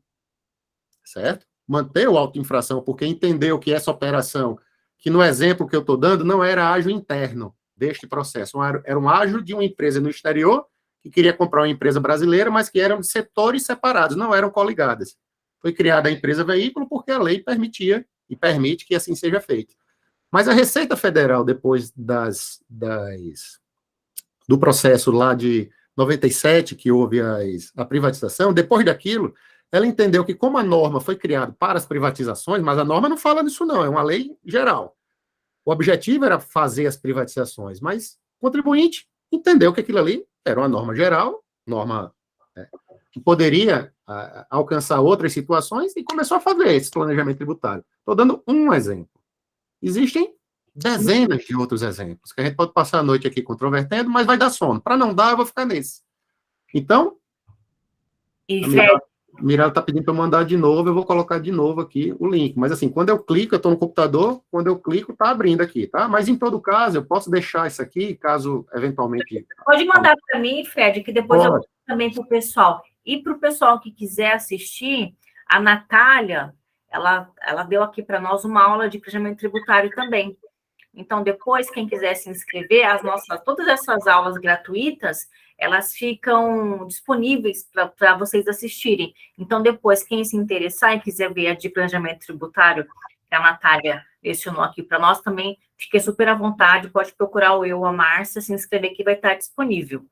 Speaker 1: certo? Manter o auto de infração, porque entendeu que essa operação, que no exemplo que eu estou dando, não era ágio interno deste processo. Era um ágio de uma empresa no exterior que queria comprar uma empresa brasileira, mas que eram de setores separados, não eram coligadas. Foi criada a empresa veículo porque a lei permitia e permite que assim seja feito. Mas a Receita Federal, depois do processo lá de 97, que houve a privatização, depois daquilo, ela entendeu que como a norma foi criada para as privatizações, mas a norma não fala nisso não, é uma lei geral. O objetivo era fazer as privatizações, mas o contribuinte entendeu que aquilo ali era uma norma geral, norma que poderia alcançar outras situações e começou a fazer esse planejamento tributário. Estou dando um exemplo. Existem dezenas de outros exemplos, que a gente pode passar a noite aqui controvertendo, mas vai dar sono. Para não dar, eu vou ficar nesse. Então, a Mirella está pedindo para eu mandar de novo, eu vou colocar de novo aqui o link. Mas assim, quando eu clico, eu estou no computador, quando eu clico, está abrindo aqui, tá? Mas em todo caso, eu posso deixar isso aqui, caso eventualmente...
Speaker 2: Pode mandar para mim, Fred, que depois eu mando também para o pessoal. E para o pessoal que quiser assistir, a Natália, ela deu aqui para nós uma aula de planejamento tributário também. Então, depois, quem quiser se inscrever, todas essas aulas gratuitas, elas ficam disponíveis para vocês assistirem. Então, depois, quem se interessar e quiser ver a de planejamento tributário, que a Natália lecionou aqui para nós, também fique super à vontade, pode procurar o eu, a Márcia, se inscrever que vai estar disponível.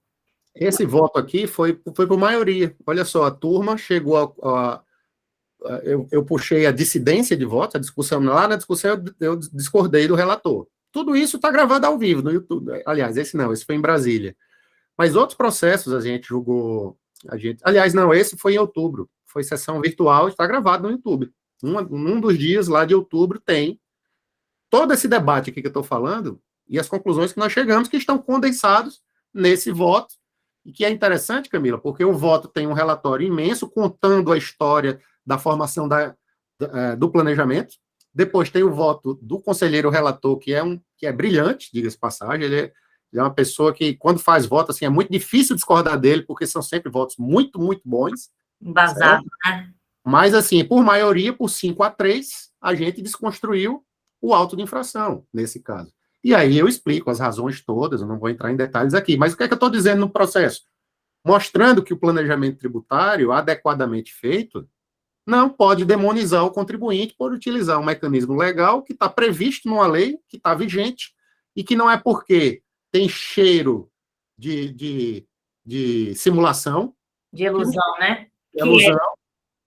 Speaker 1: Esse voto aqui foi por maioria. Olha só, a turma chegou eu puxei a dissidência de votos, a discussão, lá na discussão eu discordei do relator. Tudo isso está gravado ao vivo no YouTube. Aliás, esse foi em Brasília. Mas outros processos a gente julgou, aliás, não, esse foi em outubro, foi sessão virtual, está gravado no YouTube. Num dos dias lá de outubro tem todo esse debate aqui que eu estou falando e as conclusões que nós chegamos, que estão condensados nesse voto, e que é interessante, Camila, porque o voto tem um relatório imenso contando a história da formação do planejamento. Depois tem o voto do conselheiro relator, que é brilhante, diga-se de passagem. Ele é uma pessoa que, quando faz voto, assim, é muito difícil discordar dele, porque são sempre votos muito, muito bons.
Speaker 2: Embasado, né?
Speaker 1: Mas, assim, por maioria, por 5-3, a gente desconstruiu o auto de infração, nesse caso. E aí eu explico as razões todas, eu não vou entrar em detalhes aqui, mas o que é que eu estou dizendo no processo? Mostrando que o planejamento tributário, adequadamente feito, não pode demonizar o contribuinte por utilizar um mecanismo legal que está previsto numa lei, que está vigente, e que não é porque tem cheiro de simulação.
Speaker 2: De ilusão, né?
Speaker 1: De ilusão.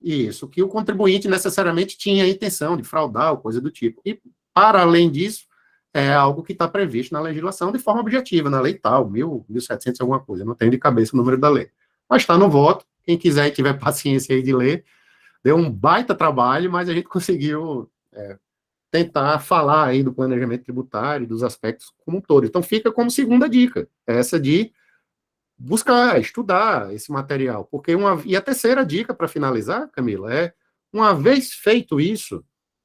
Speaker 1: Isso, que o contribuinte necessariamente tinha a intenção de fraudar ou coisa do tipo. E, para além disso, é algo que está previsto na legislação de forma objetiva, na lei tal, 1.700 alguma coisa, não tenho de cabeça o número da lei. Mas está no voto, quem quiser e tiver paciência aí de ler, deu um baita trabalho, mas a gente conseguiu tentar falar aí do planejamento tributário, dos aspectos como um todo. Então, fica como segunda dica, essa de buscar, estudar esse material. E a terceira dica, para finalizar, Camila, é, uma vez feito isso,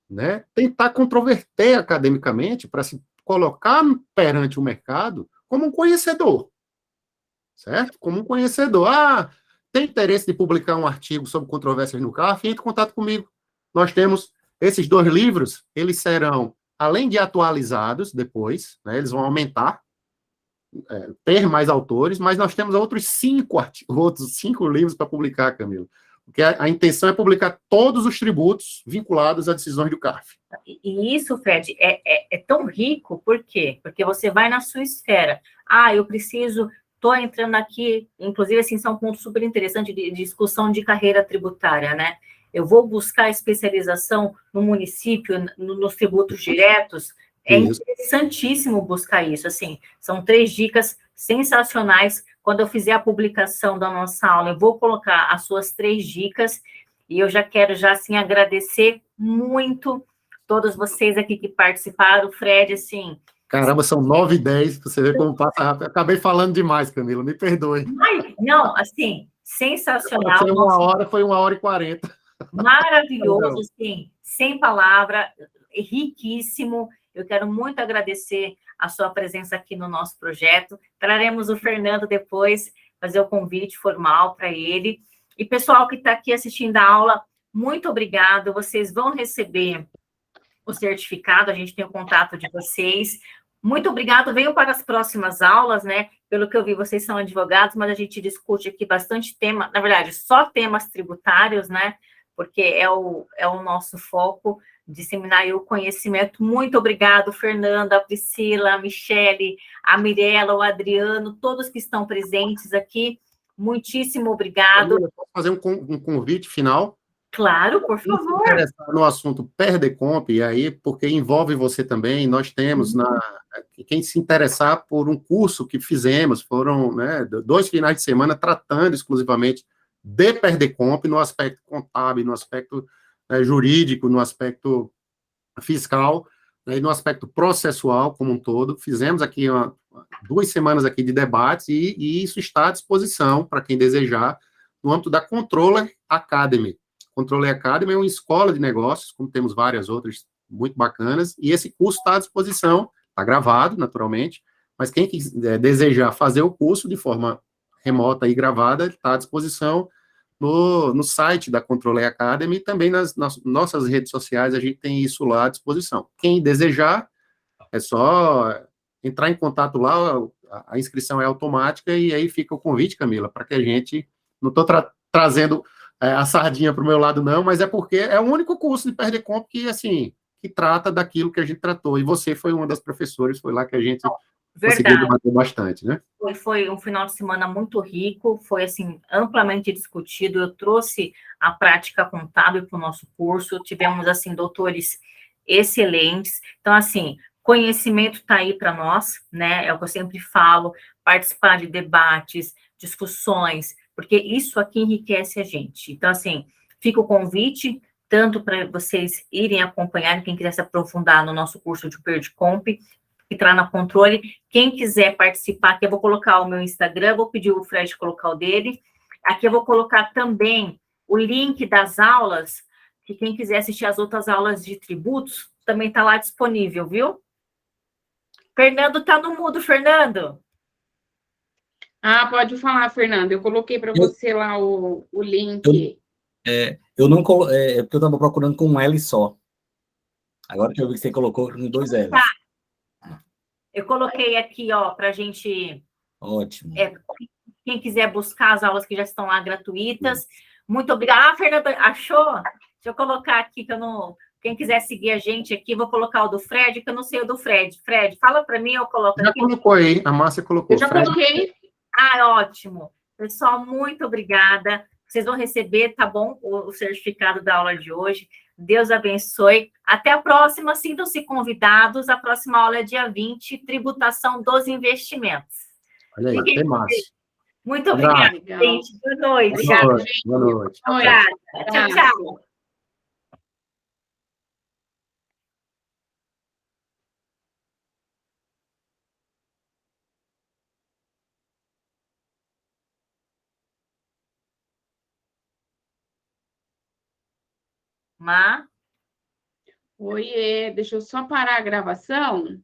Speaker 1: né, tentar controverter academicamente para se colocar perante o mercado como um conhecedor, certo? Como um conhecedor. Tem interesse de publicar um artigo sobre controvérsias no CARF? Entre em contato comigo. Nós temos esses 2 livros, eles serão, além de atualizados depois, né, eles vão aumentar, ter mais autores, mas nós temos outros 5 livros para publicar, Camila. Porque a intenção é publicar todos os tributos vinculados a decisões do CARF.
Speaker 2: E isso, Fred, é tão rico, por quê? Porque você vai na sua esfera. Eu preciso, estou entrando aqui, inclusive, assim, são pontos super interessantes de discussão de carreira tributária, né? Eu vou buscar especialização no município, nos tributos diretos. É interessantíssimo buscar isso, assim, são 3 dicas sensacionais. Quando eu fizer a publicação da nossa aula, eu vou colocar as suas 3 dicas, e eu já quero, assim, agradecer muito todos vocês aqui que participaram, Fred, assim...
Speaker 1: Caramba, são 9h10, você vê como passa rápido. Acabei falando demais, Camila, me perdoe.
Speaker 2: Não, assim, sensacional.
Speaker 1: Foi 1h40.
Speaker 2: Maravilhoso, assim, sem palavra, riquíssimo. Eu quero muito agradecer a sua presença aqui no nosso projeto. Traremos o Fernando depois, fazer o convite formal para ele. E, pessoal que está aqui assistindo a aula, muito obrigado. Vocês vão receber o certificado, a gente tem o contato de vocês. Muito obrigado. Venham para as próximas aulas, né? Pelo que eu vi, vocês são advogados, mas a gente discute aqui bastante tema, na verdade, só temas tributários, né? Porque é o nosso foco, disseminar aí o conhecimento. Muito obrigado, Fernanda, a Priscila, a Michele, a Mirella, o Adriano, todos que estão presentes aqui. Muitíssimo obrigado.
Speaker 1: Eu posso fazer um convite final?
Speaker 2: Claro, por favor.
Speaker 1: Se interessar no assunto Perdecomp, e aí, porque envolve você também, nós temos, quem se interessar por um curso que fizemos, foram, né, 2 finais de semana tratando exclusivamente de Perdecomp no aspecto contábil, no aspecto jurídico, no aspecto fiscal, né, e no aspecto processual como um todo. Fizemos aqui 2 semanas aqui de debates e isso está à disposição para quem desejar no âmbito da Controller Academy. Controller Academy é uma escola de negócios, como temos várias outras muito bacanas, e esse curso está à disposição, está gravado, naturalmente, mas quem desejar fazer o curso de forma remota e gravada, está à disposição no site da Controller Academy, e também nas nossas redes sociais, a gente tem isso lá à disposição. Quem desejar, é só entrar em contato lá, a inscrição é automática, e aí fica o convite, Camila, para que a gente, não estou trazendo a sardinha para o meu lado, não, mas é porque é o único curso de Perdecomp que, assim, que trata daquilo que a gente tratou, e você foi uma das professoras, foi lá que a gente conseguiu debater bastante, né?
Speaker 2: Foi um final de semana muito rico, foi, assim, amplamente discutido. Eu trouxe a prática contábil para o nosso curso, tivemos, assim, doutores excelentes. Então, assim, conhecimento está aí para nós, né? É o que eu sempre falo, participar de debates, discussões, porque isso aqui enriquece a gente. Então, assim, fica o convite, tanto para vocês irem acompanhar, quem quiser se aprofundar no nosso curso de PERDComp, entrar na Controle. Quem quiser participar, aqui eu vou colocar o meu Instagram, vou pedir o Fred colocar o dele. Aqui eu vou colocar também o link das aulas, que quem quiser assistir as outras aulas de tributos, também está lá disponível, viu? Fernando está no mudo, Fernando.
Speaker 3: Ah, pode falar, Fernando. Eu coloquei para você lá o link.
Speaker 5: Eu não colo... é porque eu estava procurando com um L só. Agora que eu vi que você colocou com 2 L's.
Speaker 2: Tá. Eu coloquei aqui, ó, para a gente...
Speaker 5: Ótimo.
Speaker 2: Quem quiser buscar as aulas que já estão lá gratuitas. Muito obrigada. Ah, Fernando, achou? Deixa eu colocar aqui, que eu não... Quem quiser seguir a gente aqui, vou colocar o do Fred, que eu não sei o do Fred. Fred, fala para mim, eu coloco
Speaker 1: já
Speaker 2: aqui.
Speaker 1: Já colocou aí, a Márcia colocou.
Speaker 3: Eu já coloquei.
Speaker 2: Ah, ótimo. Pessoal, muito obrigada. Vocês vão receber, tá bom, o certificado da aula de hoje. Deus abençoe. Até a próxima. Sintam-se convidados. A próxima aula é dia 20, tributação dos investimentos.
Speaker 1: Olha aí, até mais.
Speaker 2: Muito obrigada, gente. Boa noite.
Speaker 3: Obrigada, gente.
Speaker 1: Boa noite.
Speaker 2: Obrigada. Tchau, tchau.
Speaker 3: Oiê, deixa eu só parar a gravação.